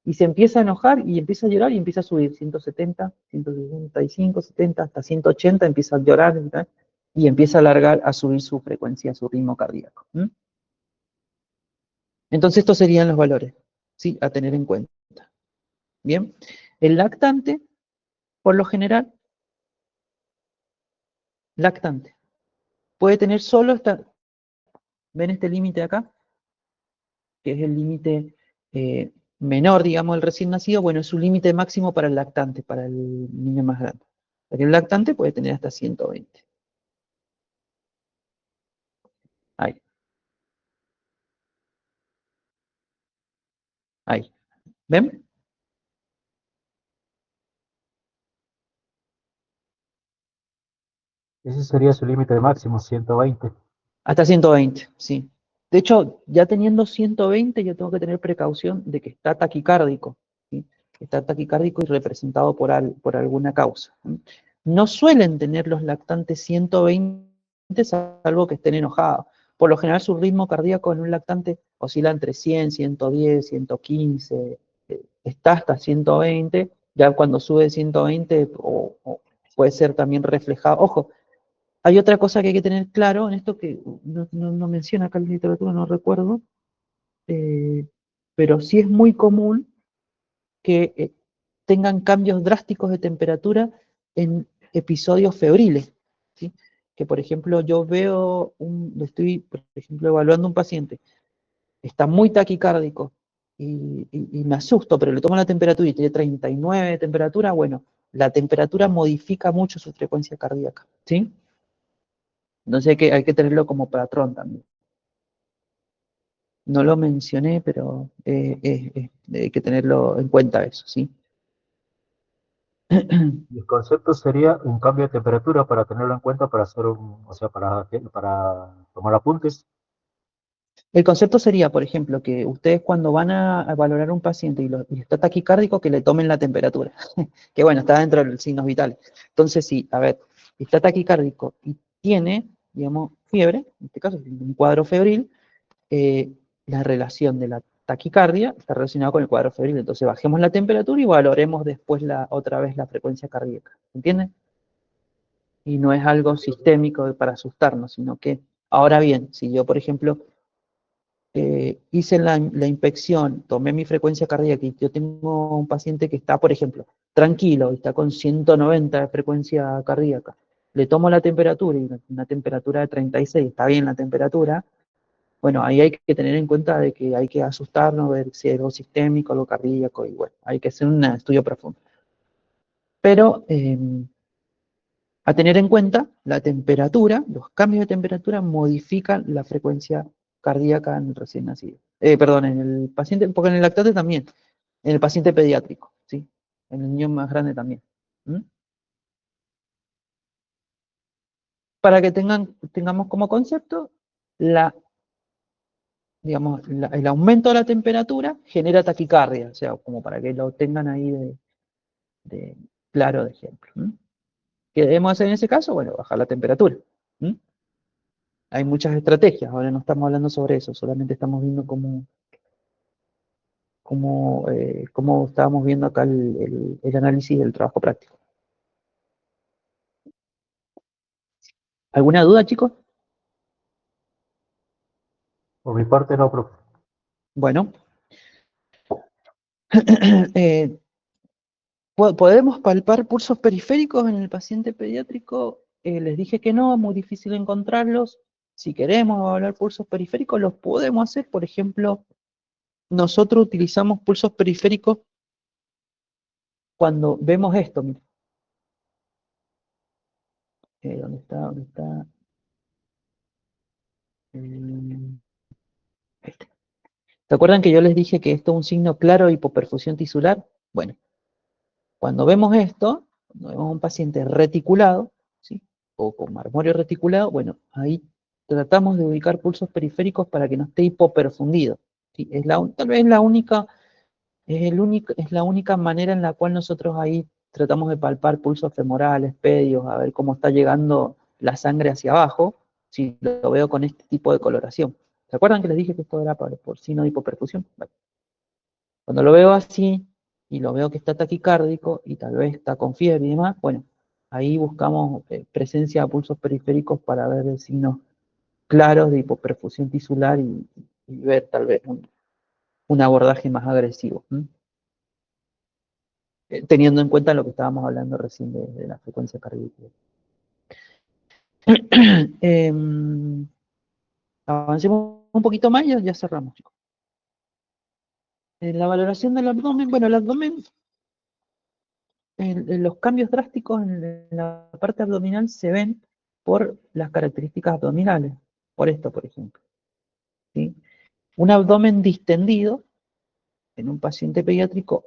Y se empieza a enojar y empieza a llorar y empieza a subir 170, 165, 70, hasta 180, empieza a llorar, ¿verdad? Y empieza a alargar, a subir su frecuencia, su ritmo cardíaco. ¿Mm? Entonces estos serían los valores, ¿sí?, a tener en cuenta. Bien, el lactante, por lo general, puede tener solo ¿ven este límite acá? Que es el límite menor, digamos, del recién nacido. Bueno, es su límite máximo para el lactante, para el niño más grande. El lactante puede tener hasta 120. Ahí. Ahí. ¿Ven? Ese sería su límite máximo, 120. Hasta 120, sí. De hecho, ya teniendo 120, yo tengo que tener precaución de que está taquicárdico, ¿sí? Está taquicárdico y representado por alguna causa, ¿sí? No suelen tener los lactantes 120, salvo que estén enojados. Por lo general, su ritmo cardíaco en un lactante oscila entre 100, 110, 115, está hasta 120. Ya cuando sube 120, o puede ser también reflejado. Ojo, hay otra cosa que hay que tener claro en esto que no menciona acá en la literatura, no recuerdo, eh, pero sí es muy común que tengan cambios drásticos de temperatura en episodios febriles, ¿sí? Que, por ejemplo, yo estoy, por ejemplo, evaluando un paciente, está muy taquicárdico y me asusto, pero le tomo la temperatura y tiene 39 de temperatura. Bueno, la temperatura modifica mucho su frecuencia cardíaca, ¿sí? Entonces hay que tenerlo como patrón también. No lo mencioné, pero hay que tenerlo en cuenta eso, ¿sí? Y el concepto sería un cambio de temperatura para tenerlo en cuenta para hacer o sea, para tomar apuntes. El concepto sería, por ejemplo, que ustedes cuando van a valorar a un paciente y está taquicárdico, que le tomen la temperatura, que bueno, está dentro de los signos vitales. Entonces, sí, a ver, está taquicárdico y tiene, digamos, fiebre, en este caso, un cuadro febril, la relación de la taquicardia está relacionada con el cuadro febril. Entonces, bajemos la temperatura y valoremos después otra vez la frecuencia cardíaca. ¿Entienden? Y no es algo sistémico para asustarnos, sino que, ahora bien, si yo, por ejemplo, hice la inspección, tomé mi frecuencia cardíaca y yo tengo un paciente que está, por ejemplo, tranquilo, está con 190 de frecuencia cardíaca, le tomo la temperatura y una temperatura de 36, está bien la temperatura, bueno, ahí hay que tener en cuenta de que hay que asustarnos, ver si es algo sistémico, algo cardíaco, y bueno, hay que hacer un estudio profundo. Pero a tener en cuenta, la temperatura, los cambios de temperatura modifican la frecuencia cardíaca en el recién nacido. Perdón, en el paciente, porque en el lactante también, en el paciente pediátrico, ¿sí? En el niño más grande también. ¿Mm? Para que tengamos como concepto, digamos, el aumento de la temperatura genera taquicardia, o sea, como para que lo tengan ahí de claro de ejemplo. ¿Mm? ¿Qué debemos hacer en ese caso? Bueno, bajar la temperatura. ¿Mm? Hay muchas estrategias, ahora no estamos hablando sobre eso, solamente estamos viendo cómo estábamos viendo acá el análisis del trabajo práctico. ¿Alguna duda, chicos? Por mi parte no, profe. Bueno. ¿Podemos palpar pulsos periféricos en el paciente pediátrico? Les dije que no, es muy difícil encontrarlos. Si queremos evaluar pulsos periféricos, los podemos hacer. Por ejemplo, nosotros utilizamos pulsos periféricos cuando vemos esto. Mira. ¿Dónde está? ¿Dónde está? Este. ¿Se acuerdan que yo les dije que esto es un signo claro de hipoperfusión tisular? Bueno, cuando vemos esto, cuando vemos un paciente reticulado, ¿sí? O con marmorio reticulado, bueno, ahí tratamos de ubicar pulsos periféricos para que no esté hipoperfundido. ¿Sí? Tal vez es la única manera en la cual nosotros ahí tratamos de palpar pulsos femorales, pedios, a ver cómo está llegando la sangre hacia abajo, si lo veo con este tipo de coloración. ¿Se acuerdan que les dije que esto era por signo de hipoperfusión? Vale. Cuando lo veo así, y lo veo que está taquicárdico, y tal vez está con fiebre y demás, bueno, ahí buscamos presencia de pulsos periféricos para ver signos claros de hipoperfusión tisular y ver tal vez un abordaje más agresivo. Teniendo en cuenta lo que estábamos hablando recién de la frecuencia cardíaca. Avancemos un poquito más y ya cerramos, chicos. La valoración del abdomen, bueno, el abdomen, los cambios drásticos en la parte abdominal se ven por las características abdominales, por esto, por ejemplo. ¿Sí? Un abdomen distendido en un paciente pediátrico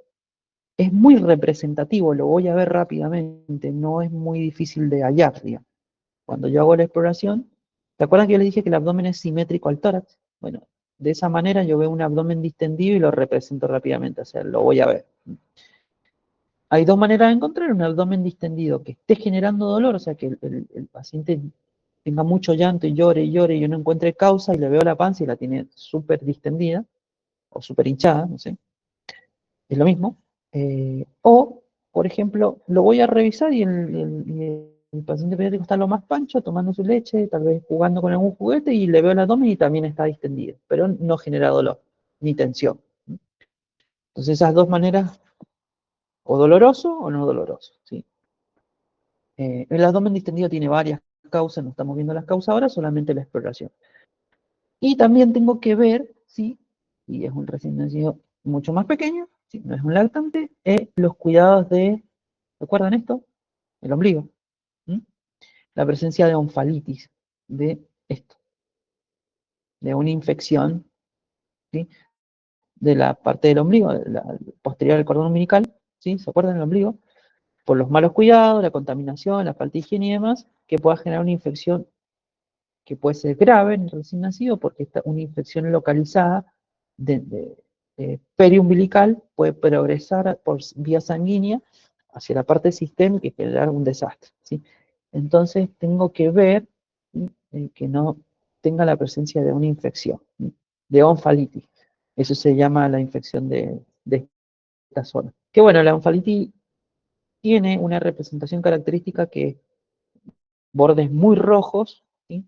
es muy representativo, lo voy a ver rápidamente, no es muy difícil de hallar, digamos. Cuando yo hago la exploración, ¿te acuerdas que yo les dije que el abdomen es simétrico al tórax? Bueno, de esa manera yo veo un abdomen distendido y lo represento rápidamente, o sea, lo voy a ver. Hay dos maneras de encontrar un abdomen distendido que esté generando dolor, o sea, que el paciente tenga mucho llanto y llore y llore y yo no encuentre causa y le veo la panza y la tiene súper distendida o súper hinchada, no sé, es lo mismo. O, por ejemplo, lo voy a revisar y el paciente pediátrico está lo más pancho, tomando su leche, tal vez jugando con algún juguete y le veo el abdomen y también está distendido, pero no genera dolor ni tensión. Entonces esas dos maneras, o doloroso o no doloroso, ¿sí? El abdomen distendido tiene varias causas, no estamos viendo las causas ahora, solamente la exploración. Y también tengo que ver, ¿sí? Y es un recién nacido mucho más pequeño, ¿sí? No es un lactante, los cuidados ¿recuerdan esto? El ombligo. ¿Mm? La presencia de onfalitis, de esto, de una infección, ¿sí? De la parte del ombligo, la posterior del cordón umbilical, ¿sí? ¿Se acuerdan del ombligo? Por los malos cuidados, la contaminación, la falta de higiene y demás, que pueda generar una infección que puede ser grave en el recién nacido porque está una infección localizada periumbilical puede progresar por vía sanguínea hacia la parte sistémica y generar un desastre, ¿sí? Entonces tengo que ver que no tenga la presencia de una infección, ¿sí? De onfalitis. Eso se llama la infección de esta zona. Que bueno, la onfalitis tiene una representación característica que bordes muy rojos, ¿sí?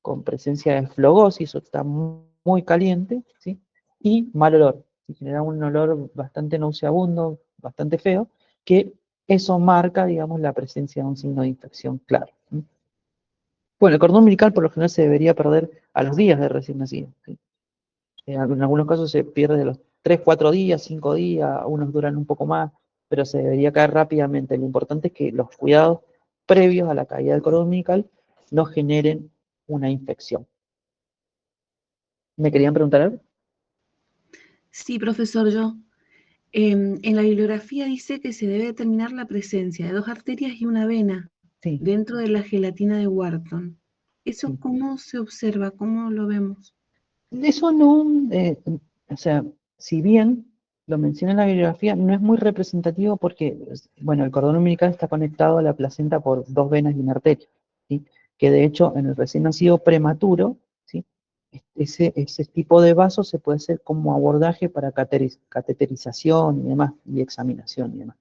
Con presencia de flogosis, eso está muy caliente, ¿sí? Y mal olor, ¿sí? Genera un olor bastante nauseabundo, bastante feo, que eso marca, digamos, la presencia de un signo de infección claro, ¿sí? Bueno, el cordón umbilical por lo general se debería perder a los días de recién nacido, ¿sí? En algunos casos se pierde de los 3, 4 días, 5 días, unos duran un poco más, pero se debería caer rápidamente. Lo importante es que los cuidados previos a la caída del cordón umbilical no generen una infección. ¿Me querían preguntar algo? Sí, profesor, yo. En la bibliografía dice que se debe determinar la presencia de 2 arterias y una vena Sí, dentro de la gelatina de Wharton. ¿Eso sí. cómo se observa? ¿Cómo lo vemos? Eso no, o sea, si bien lo menciona en la bibliografía, no es muy representativo porque, bueno, el cordón umbilical está conectado a la placenta por 2 venas y una arteria, ¿sí? Que de hecho en el recién nacido prematuro, ¿sí? Ese tipo de vaso se puede hacer como abordaje para cateterización y demás, y examinación y demás.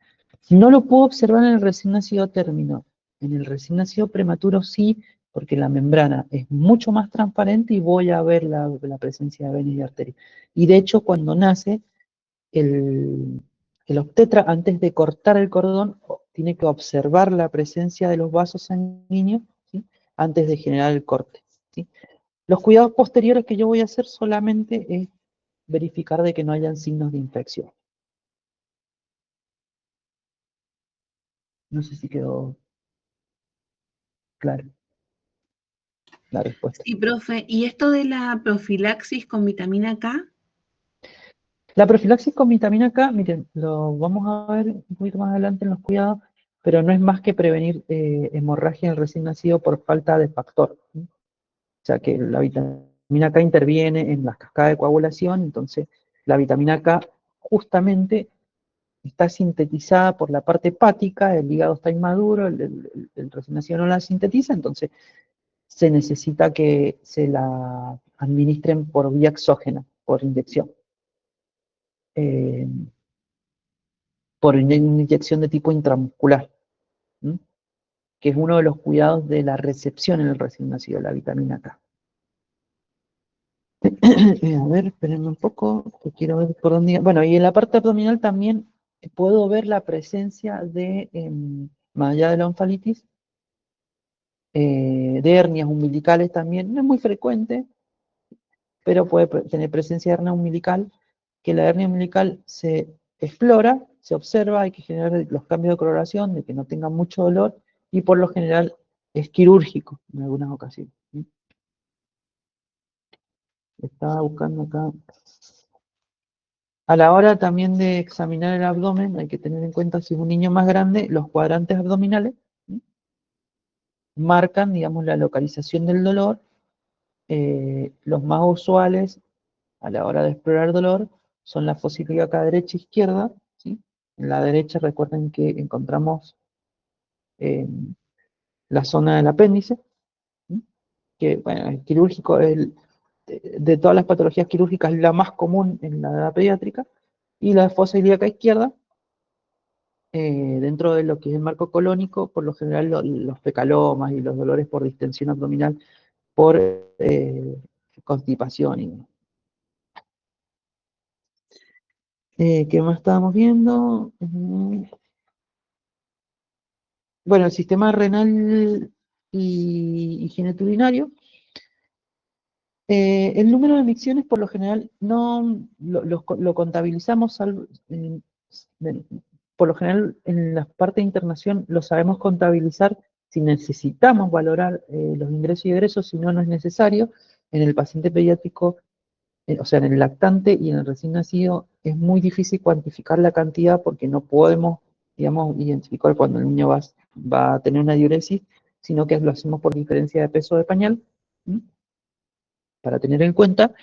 No lo puedo observar en el recién nacido término. En el recién nacido prematuro sí, porque la membrana es mucho más transparente y voy a ver la presencia de venas y arterias. Y de hecho, cuando nace, el obstetra, antes de cortar el cordón, tiene que observar la presencia de los vasos sanguíneos, ¿sí? Antes de generar el corte, ¿sí? Los cuidados posteriores que yo voy a hacer solamente es verificar de que no hayan signos de infección. No sé si quedó claro la respuesta. Sí, profe. ¿Y esto de la profilaxis con vitamina K? La profilaxis con vitamina K, miren, lo vamos a ver un poquito más adelante en los cuidados, pero no es más que prevenir hemorragia en el recién nacido por falta de factor, ¿sí? O sea que la vitamina K interviene en las cascadas de coagulación, entonces la vitamina K justamente está sintetizada por la parte hepática, el hígado está inmaduro, el recién nacido no la sintetiza, entonces se necesita que se la administren por vía exógena, por inyección. Eh, por una inyección de tipo intramuscular, ¿sí? Que es uno de los cuidados de la recepción en el recién nacido, la vitamina K. A ver, espérenme un poco, que quiero ver por dónde... Bueno, y en la parte abdominal también puedo ver la presencia de, más allá de la onfalitis, de hernias umbilicales también. No es muy frecuente, pero puede tener presencia de hernia umbilical, que la hernia umbilical se explora, se observa, hay que generar los cambios de coloración, de que no tenga mucho dolor, y por lo general es quirúrgico en algunas ocasiones. Estaba buscando acá. A la hora también de examinar el abdomen, hay que tener en cuenta si es un niño más grande, los cuadrantes abdominales, ¿sí? Marcan, digamos, la localización del dolor. Los más usuales a la hora de explorar dolor son la fosa ilíaca derecha e izquierda, ¿sí? En la derecha recuerden que encontramos eh, la zona del apéndice, ¿sí? Que bueno, el quirúrgico, de todas las patologías quirúrgicas, la más común en la edad pediátrica, y la fosa ilíaca izquierda, dentro de lo que es el marco colónico, por lo general los fecalomas y los dolores por distensión abdominal, por constipación. ¿Qué más estábamos viendo? Bueno, el sistema renal y genitourinario. El número de micciones por lo general no lo contabilizamos, por lo general en la parte de internación lo sabemos contabilizar si necesitamos valorar los ingresos y egresos, si no, no es necesario. En el paciente pediátrico, o sea, en el lactante y en el recién nacido, es muy difícil cuantificar la cantidad porque no podemos, digamos, identificar cuando el niño va a tener una diuresis, sino que lo hacemos por diferencia de peso de pañal. ¿Mm? Para tener en cuenta,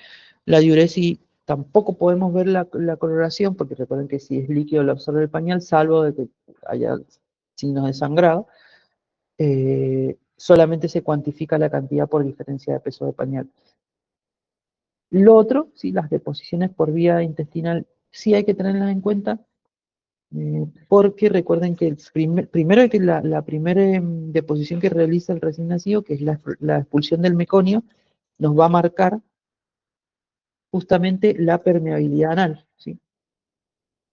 la diuresis tampoco podemos ver la coloración, porque recuerden que si es líquido lo absorbe el pañal, salvo de que haya signos de sangrado. Solamente se cuantifica la cantidad por diferencia de peso de pañal. Lo otro, sí, las deposiciones por vía intestinal, sí hay que tenerlas en cuenta, porque recuerden que primero que la primera deposición que realiza el recién nacido, que es la expulsión del meconio, nos va a marcar justamente la permeabilidad anal, ¿sí?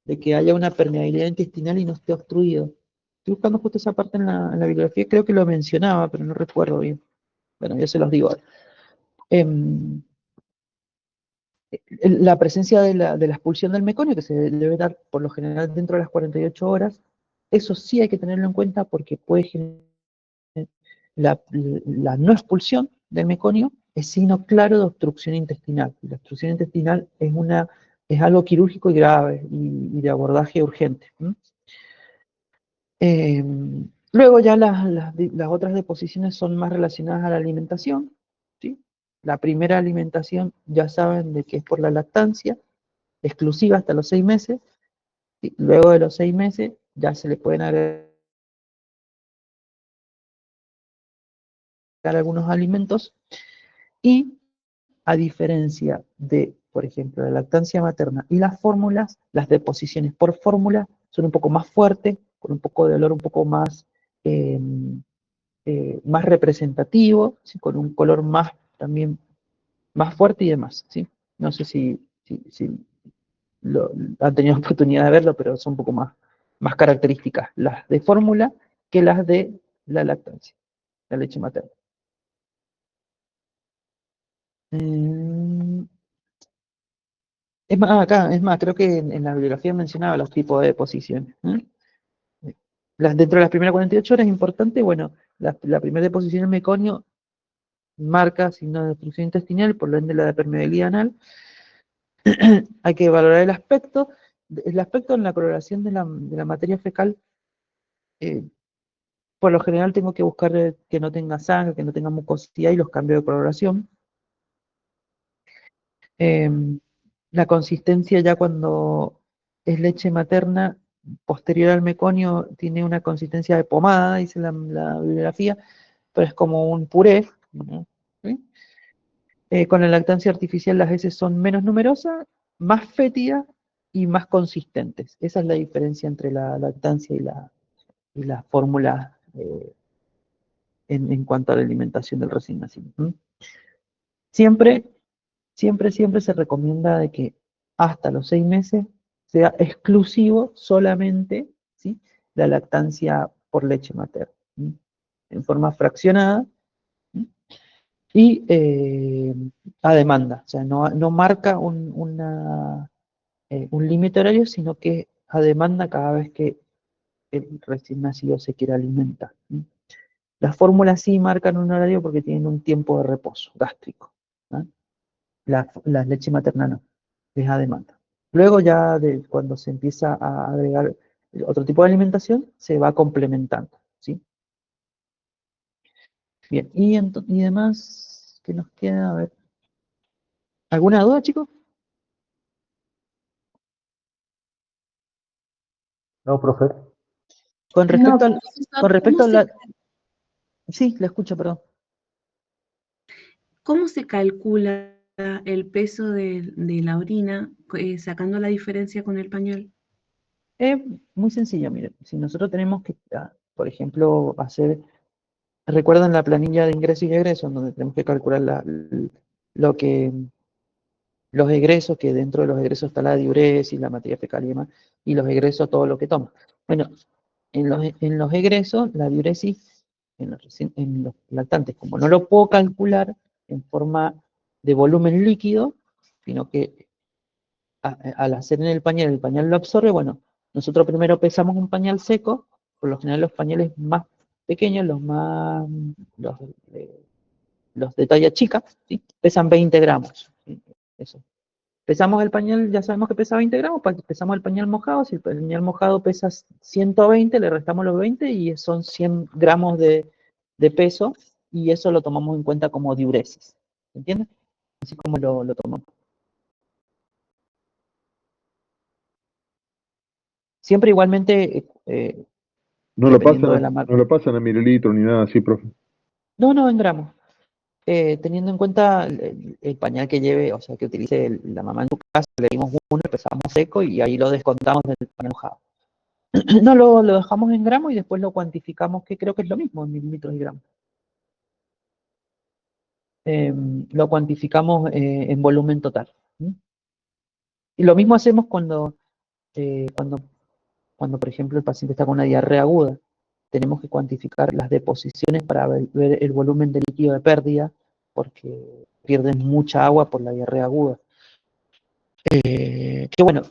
De que haya una permeabilidad intestinal y no esté obstruido. Estoy buscando justo esa parte en la bibliografía, creo que lo mencionaba, pero no recuerdo bien. Bueno, ya se los digo ahora. La presencia de la expulsión del meconio, que se debe dar por lo general dentro de las 48 horas, eso sí hay que tenerlo en cuenta porque puede generar la no expulsión del meconio es signo claro de obstrucción intestinal. La obstrucción intestinal es algo quirúrgico y grave y de abordaje urgente. Luego ya las otras deposiciones son más relacionadas a la alimentación, ¿sí? La primera alimentación ya saben de que es por la lactancia, exclusiva hasta los 6 meses, ¿sí? Luego de los 6 meses ya se le pueden agregar algunos alimentos y a diferencia de, por ejemplo, la lactancia materna y las fórmulas, las deposiciones por fórmula son un poco más fuertes, con un poco de olor un poco eh, más representativo, ¿sí? Con un color también más fuerte y demás, ¿sí? No sé si han tenido oportunidad de verlo, pero son un poco más características las de fórmula que las de la lactancia, la leche materna. Es más, creo que en la bibliografía mencionaba los tipos de deposiciones. Dentro de las primeras 48 horas es importante, bueno, la primera deposición en meconio marca signo de obstrucción intestinal, por lo ende la de permeabilidad anal. Hay que valorar el aspecto. El aspecto en la coloración de la materia fecal, por lo general tengo que buscar que no tenga sangre, que no tenga mucosidad y los cambios de coloración. La consistencia ya cuando es leche materna, posterior al meconio, tiene una consistencia de pomada, dice la bibliografía, pero es como un puré, ¿no? ¿Sí? Con la lactancia artificial las heces son menos numerosas, más fétidas y más consistentes. Esa es la diferencia entre la lactancia y la fórmula en cuanto a la alimentación del recién nacido. Siempre, siempre se recomienda de que hasta los 6 meses sea exclusivo solamente, ¿sí?, la lactancia por leche materna, en forma fraccionada, ¿sí?, y a demanda. O sea, no marca un límite horario, sino que a demanda cada vez que el recién nacido se quiera alimentar. Las fórmulas sí marcan un horario porque tienen un tiempo de reposo gástrico, ¿no? La leche materna no, es a demanda. Luego ya cuando se empieza a agregar otro tipo de alimentación, se va complementando, ¿sí? Bien, y demás, ¿qué nos queda? A ver. ¿Alguna duda, chicos? No, profe. Con respecto al, profesor, con respecto a la... Sí, la escucho, perdón. ¿Cómo se calcula el peso de la orina sacando la diferencia con el pañal? Es muy sencillo, miren. Si nosotros tenemos que, por ejemplo, ¿recuerdan la planilla de ingreso y egreso, en donde tenemos que calcular lo que, los egresos, que dentro de los egresos está la diuresis, la materia fecal y demás, y los egresos, todo lo que toma? Bueno, en los egresos, la diuresis, en los lactantes, como no lo puedo calcular en forma de volumen líquido, sino que al hacer en el pañal lo absorbe. Bueno, nosotros primero pesamos un pañal seco, por lo general los pañales más pequeños, los de talla chica, ¿sí?, pesan 20 gramos, ¿sí? Eso. Pesamos el pañal, ya sabemos que pesa 20 gramos, pesamos el pañal mojado. Si el pañal mojado pesa 120, le restamos los 20 y son 100 gramos de peso y eso lo tomamos en cuenta como diuresis. ¿Entiendes? Así como lo tomamos. Siempre igualmente, No lo dependiendo de pasan, la marca. no lo pasan a mililitros ni nada así, profe. No, en gramos. Teniendo en cuenta el pañal que lleve, o sea, que utilice la mamá en su casa, le dimos uno, empezamos seco y ahí lo descontamos del pañal mojado. No, lo dejamos en gramos y después lo cuantificamos, que creo que es lo mismo en mililitros y gramos. Lo cuantificamos en volumen total. ¿Mm? Y lo mismo hacemos cuando, por ejemplo, el paciente está con una diarrea aguda. Tenemos que cuantificar las deposiciones para ver el volumen de líquido de pérdida, porque pierden mucha agua por la diarrea aguda. Que bueno,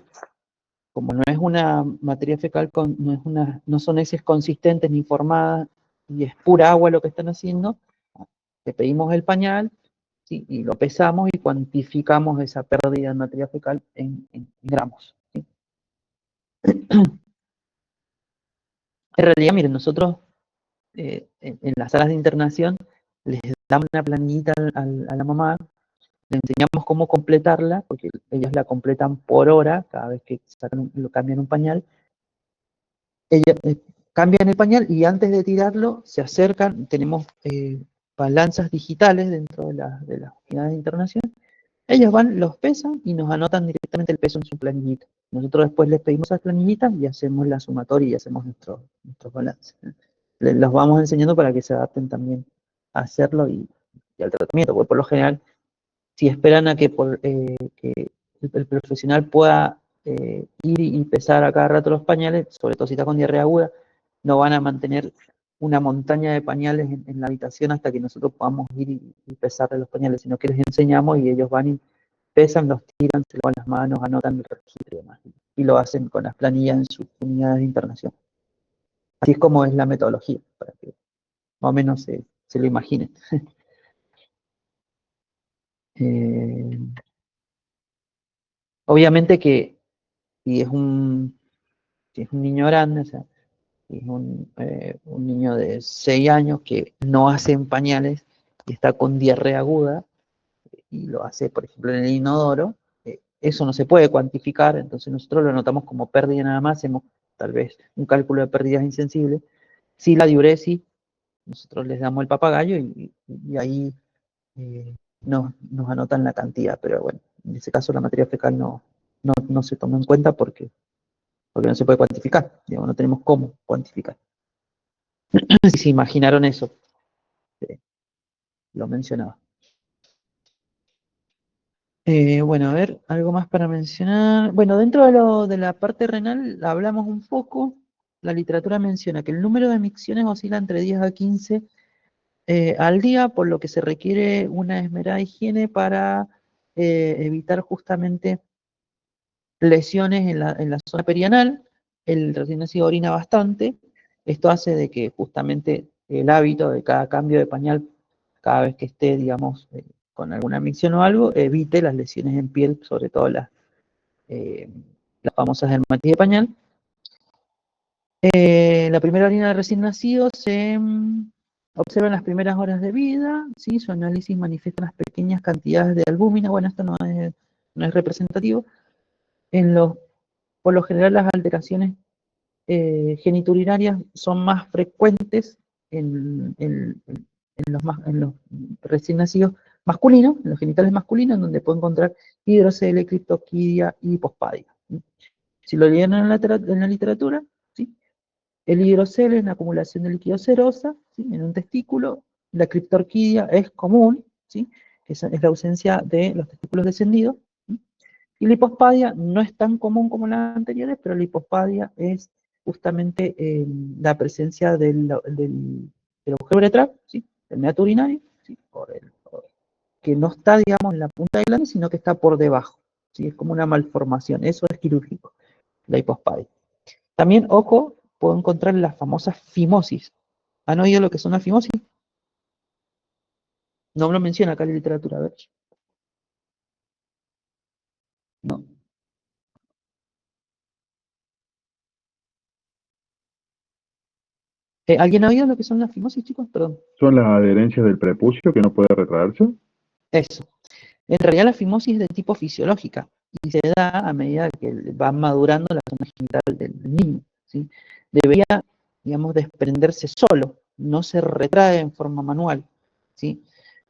como no es una materia fecal, no son heces consistentes ni formadas, y es pura agua lo que están haciendo, le pedimos el pañal, ¿sí? Y lo pesamos y cuantificamos esa pérdida de materia fecal en gramos. ¿Sí? En realidad, miren, nosotros en las salas de internación les damos una planillita a la mamá, le enseñamos cómo completarla, porque ellos la completan por hora, cada vez que lo cambian un pañal. Ellos cambian el pañal y antes de tirarlo se acercan, tenemos balanzas digitales dentro de las unidades de internación. Ellos van, los pesan y nos anotan directamente el peso en su planillita. Nosotros después les pedimos esas planillitas y hacemos la sumatoria y hacemos nuestros balances. Los vamos enseñando para que se adapten también a hacerlo y al tratamiento, porque por lo general, si esperan a que el profesional pueda ir y pesar a cada rato los pañales, sobre todo si está con diarrea aguda, no van a mantener una montaña de pañales en la habitación hasta que nosotros podamos ir y pesarle los pañales, sino que les enseñamos y ellos van y pesan, los tiran, se lavan las manos, anotan el registro y demás. Y lo hacen con las planillas en sus unidades de internación. Así es como es la metodología, para que más o menos se lo imaginen. Eh, obviamente que si si es un niño grande, o sea, si es un niño de 6 años que no hace en pañales y está con diarrea aguda, y lo hace, por ejemplo, en el inodoro, eso no se puede cuantificar, entonces nosotros lo anotamos como pérdida nada más, hacemos tal vez un cálculo de pérdidas insensibles. Si la diuresis, nosotros les damos el papagayo y ahí nos anotan la cantidad, pero bueno, en ese caso la materia fecal no se toma en cuenta porque no se puede cuantificar, digamos, no tenemos cómo cuantificar. Si se imaginaron eso, lo mencionaba. Bueno, a ver, algo más para mencionar. Bueno, dentro de la parte renal hablamos un poco. La literatura menciona que el número de micciones oscila entre 10 a 15 al día, por lo que se requiere una esmerada higiene para evitar justamente lesiones en la zona perianal. El recién nacido orina bastante. Esto hace de que justamente el hábito de cada cambio de pañal, cada vez que esté, digamos, con alguna micción o algo, evite las lesiones en piel, sobre todo las famosas dermatitis de pañal. La primera orina del recién nacido se observa en las primeras horas de vida, ¿sí? Su análisis manifiesta unas pequeñas cantidades de albúmina. Bueno, esto no es representativo. Por lo general, las alteraciones geniturinarias son más frecuentes en los recién nacidos masculinos, en los genitales masculinos, donde puede encontrar hidrocele, criptoquidia y hipospadia. Si lo leen en la literatura, ¿sí? El hidrocele es una acumulación de líquido serosa, ¿sí? En un testículo. La criptorquidia es común, ¿sí? Es la ausencia de los testículos descendidos, ¿sí? Y la hipospadia no es tan común como las anteriores, pero la hipospadia es justamente la presencia del agujero uretral, ¿sí? Del meato urinario, ¿sí? Que no está, digamos, en la punta del glande, sino que está por debajo, ¿sí? Es como una malformación, eso es quirúrgico, la hipospadia. También, ojo, puedo encontrar la famosa fimosis. ¿Han oído lo que es una fimosis? No me lo menciona acá en la literatura, a ver. No. ¿Alguien ha oído lo que son las fimosis, chicos? Perdón. ¿Son las adherencias del prepucio que no puede retraerse? Eso. En realidad la fimosis es de tipo fisiológica y se da a medida que va madurando la zona genital del niño, ¿sí? Debería, digamos, desprenderse solo, no se retrae en forma manual, ¿sí?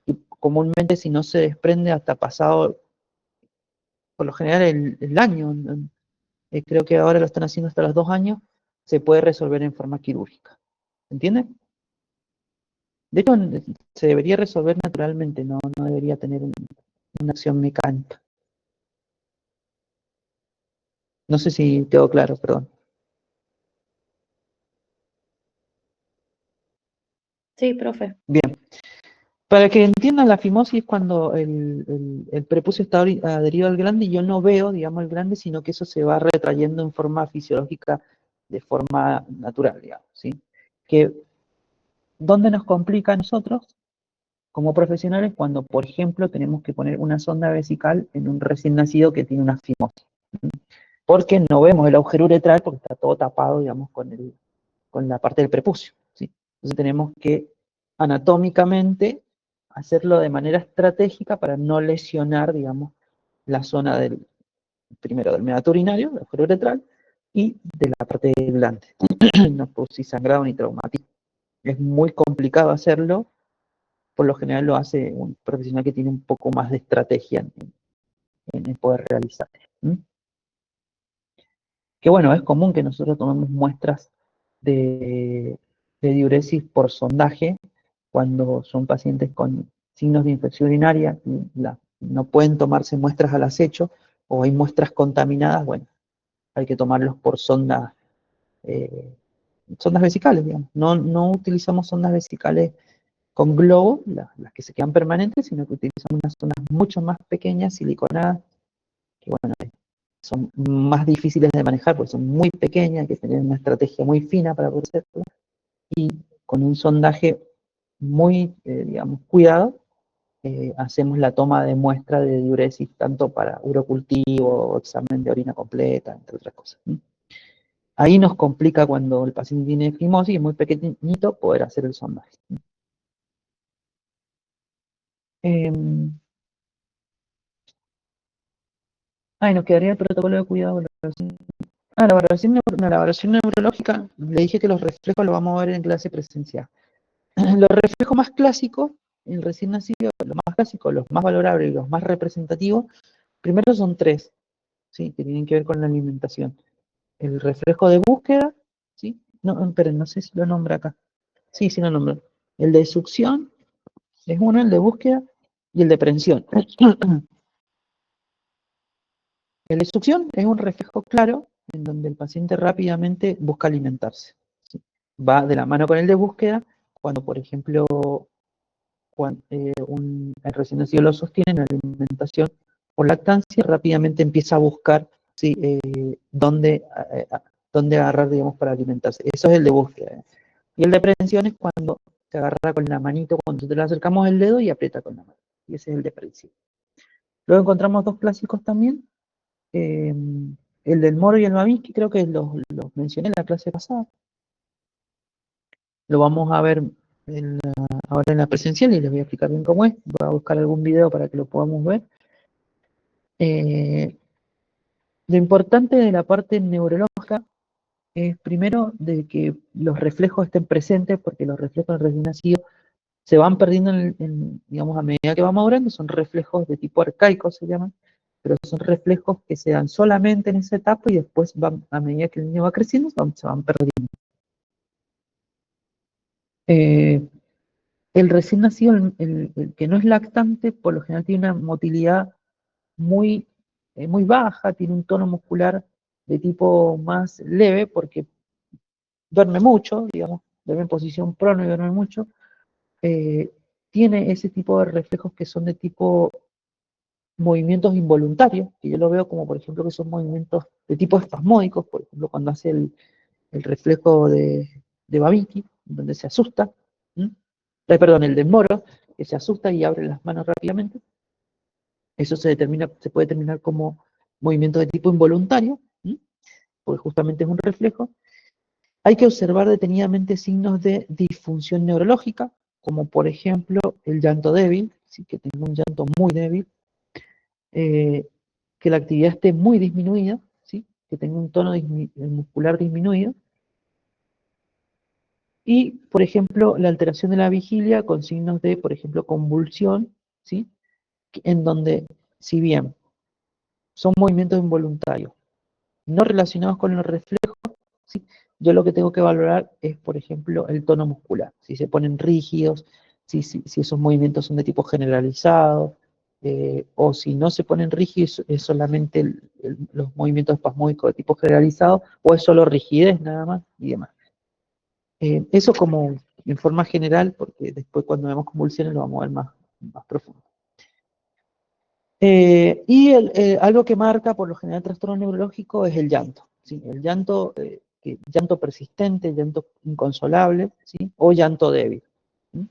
Y comúnmente si no se desprende hasta pasado, por lo general, el año, creo que ahora lo están haciendo hasta los 2 años, se puede resolver en forma quirúrgica. ¿Entienden? De hecho, se debería resolver naturalmente, no debería tener una acción mecánica. No sé si quedó claro, perdón. Sí, profe. Bien. Para que entiendan, la fimosis es cuando el prepucio está adherido al glande y yo no veo, digamos, el glande, sino que eso se va retrayendo en forma fisiológica, de forma natural, digamos, ¿sí? Que, ¿dónde nos complica a nosotros, como profesionales, cuando, por ejemplo, tenemos que poner una sonda vesical en un recién nacido que tiene una fimosis? Porque no vemos el agujero uretral porque está todo tapado, digamos, con la parte del prepucio, ¿sí? Entonces tenemos que anatómicamente hacerlo de manera estratégica para no lesionar, digamos, la zona primero del meato urinario, del agujero uretral, y de la parte del glande. No producir sangrado ni traumatismo. Es muy complicado hacerlo, por lo general lo hace un profesional que tiene un poco más de estrategia en poder realizar. ¿Mm? Que bueno, es común que nosotros tomemos muestras de diuresis por sondaje cuando son pacientes con signos de infección urinaria y no pueden tomarse muestras al acecho o hay muestras contaminadas, bueno, hay que tomarlos por sondas vesicales, digamos. No utilizamos sondas vesicales con globo, las que se quedan permanentes, sino que utilizamos unas sondas mucho más pequeñas, siliconadas, que bueno, son más difíciles de manejar porque son muy pequeñas, hay que tener una estrategia muy fina para poder hacerlo, y con un sondaje muy, digamos, cuidado, hacemos la toma de muestra de diuresis tanto para urocultivo o examen de orina completa, entre otras cosas. Ahí nos complica cuando el paciente tiene fimosis, es muy pequeñito, poder hacer el sondaje. Nos quedaría el protocolo de cuidado. La valoración neurológica, le dije que los reflejos los vamos a ver en clase presencial. Los reflejos más clásicos, el recién nacido, los más clásicos, los más valorables y los más representativos, primero son 3, ¿sí? Que tienen que ver con la alimentación. El reflejo de búsqueda, ¿sí? No, pero no sé si lo nombra acá. Sí, sí lo nombra. El de succión es uno, el de búsqueda, y el de prensión. El de succión es un reflejo claro en donde el paciente rápidamente busca alimentarse, ¿sí? Va de la mano con el de búsqueda cuando, por ejemplo, el recién nacido lo sostiene en la alimentación o lactancia, rápidamente empieza a buscar, ¿sí? dónde agarrar, digamos, para alimentarse. Eso es el de búsqueda. Y el de prensión es cuando se agarra con la manito, cuando te le acercamos el dedo y aprieta con la mano. Y ese es el de prensión. Luego encontramos 2 clásicos también. El del Moro y el Babinski, creo que los mencioné en la clase pasada. Lo vamos a ver ahora en la presencial y les voy a explicar bien cómo es. Voy a buscar algún video para que lo podamos ver. Lo importante de la parte neurológica es primero de que los reflejos estén presentes, porque los reflejos del recién nacido se van perdiendo, digamos, a medida que va madurando. Son reflejos de tipo arcaico, se llaman, pero son reflejos que se dan solamente en esa etapa y después a medida que el niño va creciendo, se van perdiendo. El recién nacido, el que no es lactante, por lo general tiene una motilidad muy, muy baja, tiene un tono muscular de tipo más leve, porque duerme mucho, digamos, duerme en posición prono y duerme mucho. Tiene ese tipo de reflejos que son de tipo movimientos involuntarios, que yo lo veo como, por ejemplo, que son movimientos de tipo espasmódicos, por ejemplo, cuando hace el reflejo de Babinski, donde se asusta, perdón, el de Moro, que se asusta y abre las manos rápidamente. Eso se puede determinar como movimiento de tipo involuntario, porque justamente es un reflejo. Hay que observar detenidamente signos de disfunción neurológica, como por ejemplo el llanto débil, ¿sí? Que tenga un llanto muy débil, que la actividad esté muy disminuida, ¿sí? Que tenga un tono muscular disminuido, y, por ejemplo, la alteración de la vigilia con signos de, por ejemplo, convulsión, ¿sí? En donde, si bien son movimientos involuntarios, no relacionados con el reflejo, ¿sí? Yo lo que tengo que valorar es, por ejemplo, el tono muscular, si se ponen rígidos, si esos movimientos son de tipo generalizado, o si no se ponen rígidos, es solamente los movimientos espasmódicos de tipo generalizado, o es solo rigidez nada más, y demás. Eso como en forma general, porque después cuando vemos convulsiones lo vamos a ver más profundo. Y algo que marca por lo general el trastorno neurológico es el llanto, ¿sí? El llanto, llanto persistente, llanto inconsolable, ¿sí? O llanto débil, ¿sí?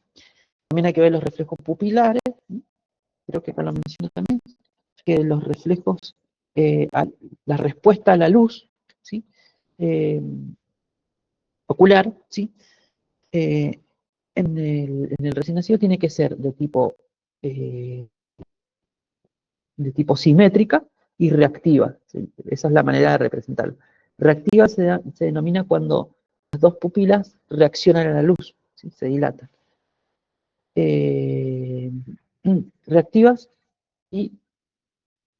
También hay que ver los reflejos pupilares, ¿sí? Creo que acá lo menciono también, que los reflejos, la respuesta a la luz, ¿sí? Ocular, ¿sí? En el recién nacido tiene que ser de tipo simétrica y reactiva, ¿sí? Esa es la manera de representarlo. Reactiva se denomina cuando las dos pupilas reaccionan a la luz, ¿sí? Se dilatan. Reactivas y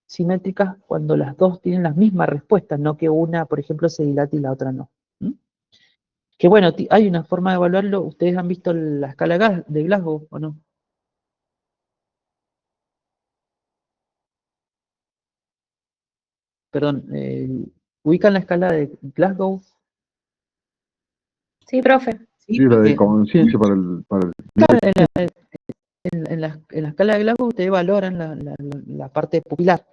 simétricas cuando las dos tienen las mismas respuestas, no que una, por ejemplo, se dilate y la otra no. Que bueno, hay una forma de evaluarlo. ¿Ustedes han visto la escala de Glasgow o no? Perdón, ¿ubican la escala de Glasgow? Sí, profe. Sí, la de Eh, conciencia para el claro, en la escala de Glasgow ustedes valoran la parte pupilar.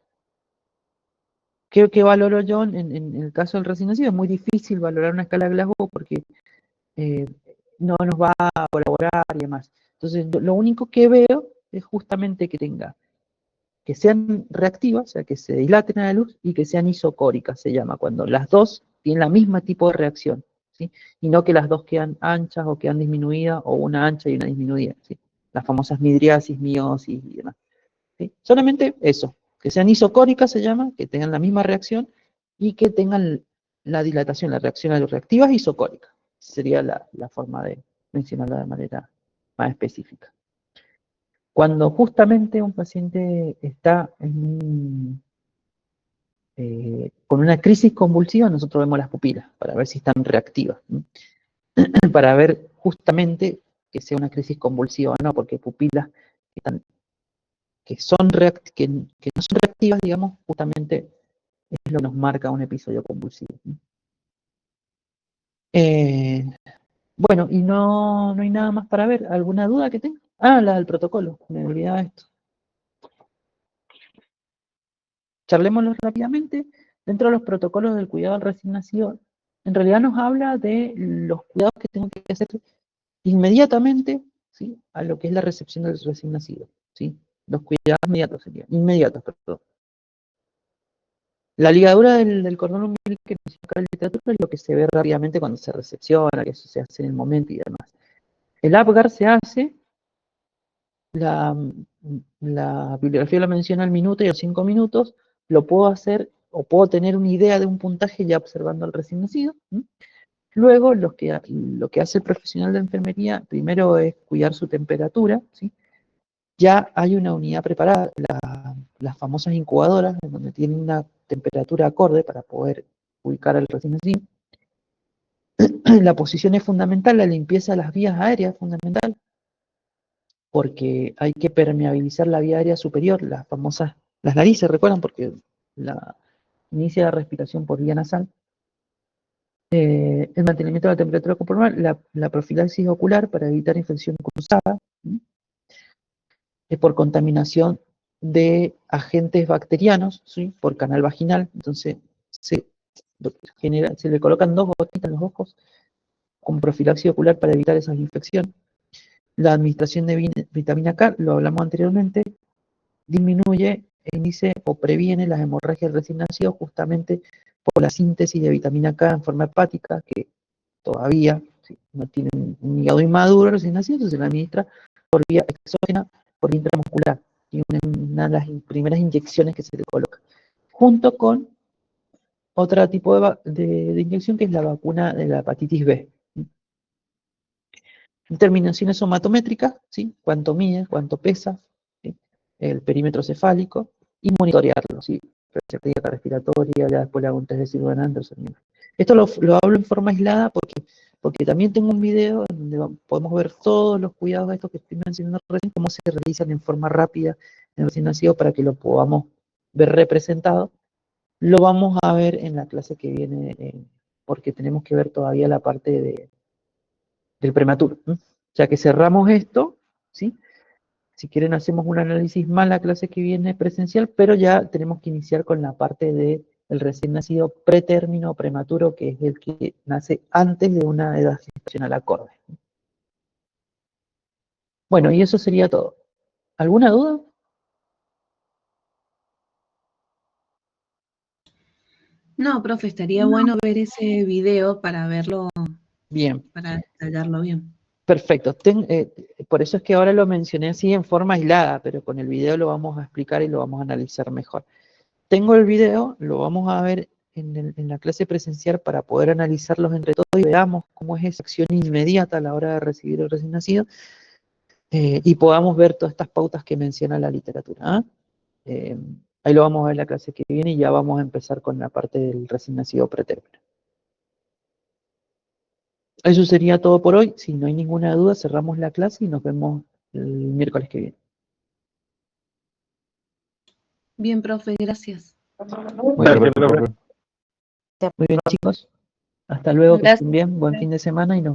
¿Qué valoro yo en el caso del recién nacido? Es muy difícil valorar una escala de Glasgow porque no nos va a colaborar y demás. Entonces, lo único que veo es justamente que sean reactivas, o sea, que se dilaten a la luz, y que sean isocóricas, se llama, cuando las dos tienen la misma tipo de reacción, ¿sí? Y no que las dos quedan anchas o quedan disminuidas, o una ancha y una disminuida, ¿sí? Las famosas midriasis, miosis y demás, ¿sí? Solamente eso, que sean isocóricas se llama, que tengan la misma reacción y que tengan la dilatación, la reacción a las reactivas isocóricas. Sería la forma de mencionarla de manera más específica. Cuando justamente un paciente está con una crisis convulsiva, nosotros vemos las pupilas para ver si están reactivas, ¿no? Para ver justamente que sea una crisis convulsiva o no, porque pupilas que no son reactivas, digamos, justamente es lo que nos marca un episodio convulsivo, ¿no? Bueno, y no hay nada más para ver. ¿Alguna duda que tenga? Ah, la del protocolo, me olvidaba esto. Charlémoslo rápidamente. Dentro de los protocolos del cuidado del recién nacido, en realidad nos habla de los cuidados que tengo que hacer inmediatamente, ¿sí? A lo que es la recepción del recién nacido, ¿sí? Los cuidados inmediatos, perdón. La ligadura del cordón umbilical que menciona acá en la literatura es lo que se ve rápidamente cuando se recepciona, que eso se hace en el momento y demás. El Apgar se hace, la bibliografía lo menciona al minuto y a los 5 minutos, lo puedo hacer o puedo tener una idea de un puntaje ya observando al recién nacido. Luego, lo que hace el profesional de enfermería, primero es cuidar su temperatura, ¿sí? Ya hay una unidad preparada, las famosas incubadoras, en donde tienen una temperatura acorde para poder ubicar al recién nacido. La posición es fundamental, la limpieza de las vías aéreas es fundamental, porque hay que permeabilizar la vía aérea superior, las narices, recuerdan, porque inicia la respiración por vía nasal. El mantenimiento de la temperatura corporal, la profilaxis ocular para evitar infección cruzada, por contaminación de agentes bacterianos, ¿sí? Por canal vaginal. Entonces se le colocan 2 gotitas en los ojos con profilaxis ocular para evitar esas infecciones. La administración de vitamina K, lo hablamos anteriormente, disminuye el índice o previene las hemorragias del recién nacido justamente por la síntesis de vitamina K en forma hepática, que todavía, ¿sí? No tienen un hígado inmaduro recién nacido, entonces se la administra por vía exógena, por vía intramuscular, y una de las primeras inyecciones que se le coloca, junto con otro tipo de inyección que es la vacuna de la hepatitis B. Determinaciones somatométricas, ¿sí? Cuánto mide, cuánto pesa, ¿sí? El perímetro cefálico, y monitorearlo, ¿sí? Presión cardíaca, respiratoria, ya después le hago un test de Sylvan Anderson. Esto lo hablo en forma aislada porque también tengo un video donde podemos ver todos los cuidados estos que estoy mencionando recién, cómo se realizan en forma rápida en el recién nacido para que lo podamos ver representado. Lo vamos a ver en la clase que viene, porque tenemos que ver todavía la parte del prematuro. Ya que cerramos esto, ¿sí? Si quieren hacemos un análisis más la clase que viene presencial, pero ya tenemos que iniciar con la parte del recién nacido pretérmino o prematuro, que es el que nace antes de una edad gestacional acorde. Bueno, y eso sería todo. ¿Alguna duda? No, profe, estaría bueno ver ese video para verlo, Bien. para detallarlo bien. Perfecto. Por eso es que ahora lo mencioné así en forma aislada, pero con el video lo vamos a explicar y lo vamos a analizar mejor. Tengo el video, lo vamos a ver en la clase presencial para poder analizarlos entre todos y veamos cómo es esa acción inmediata a la hora de recibir el recién nacido, y podamos ver todas estas pautas que menciona la literatura. ¿Ah? Ahí lo vamos a ver en la clase que viene y ya vamos a empezar con la parte del recién nacido pretérmino. Eso sería todo por hoy. Si no hay ninguna duda, cerramos la clase y nos vemos el miércoles que viene. Bien, profe, gracias. Muy bien, Gracias, profe. muy bien, chicos. Hasta luego, que estén Gracias. bien. Buen fin de semana y nos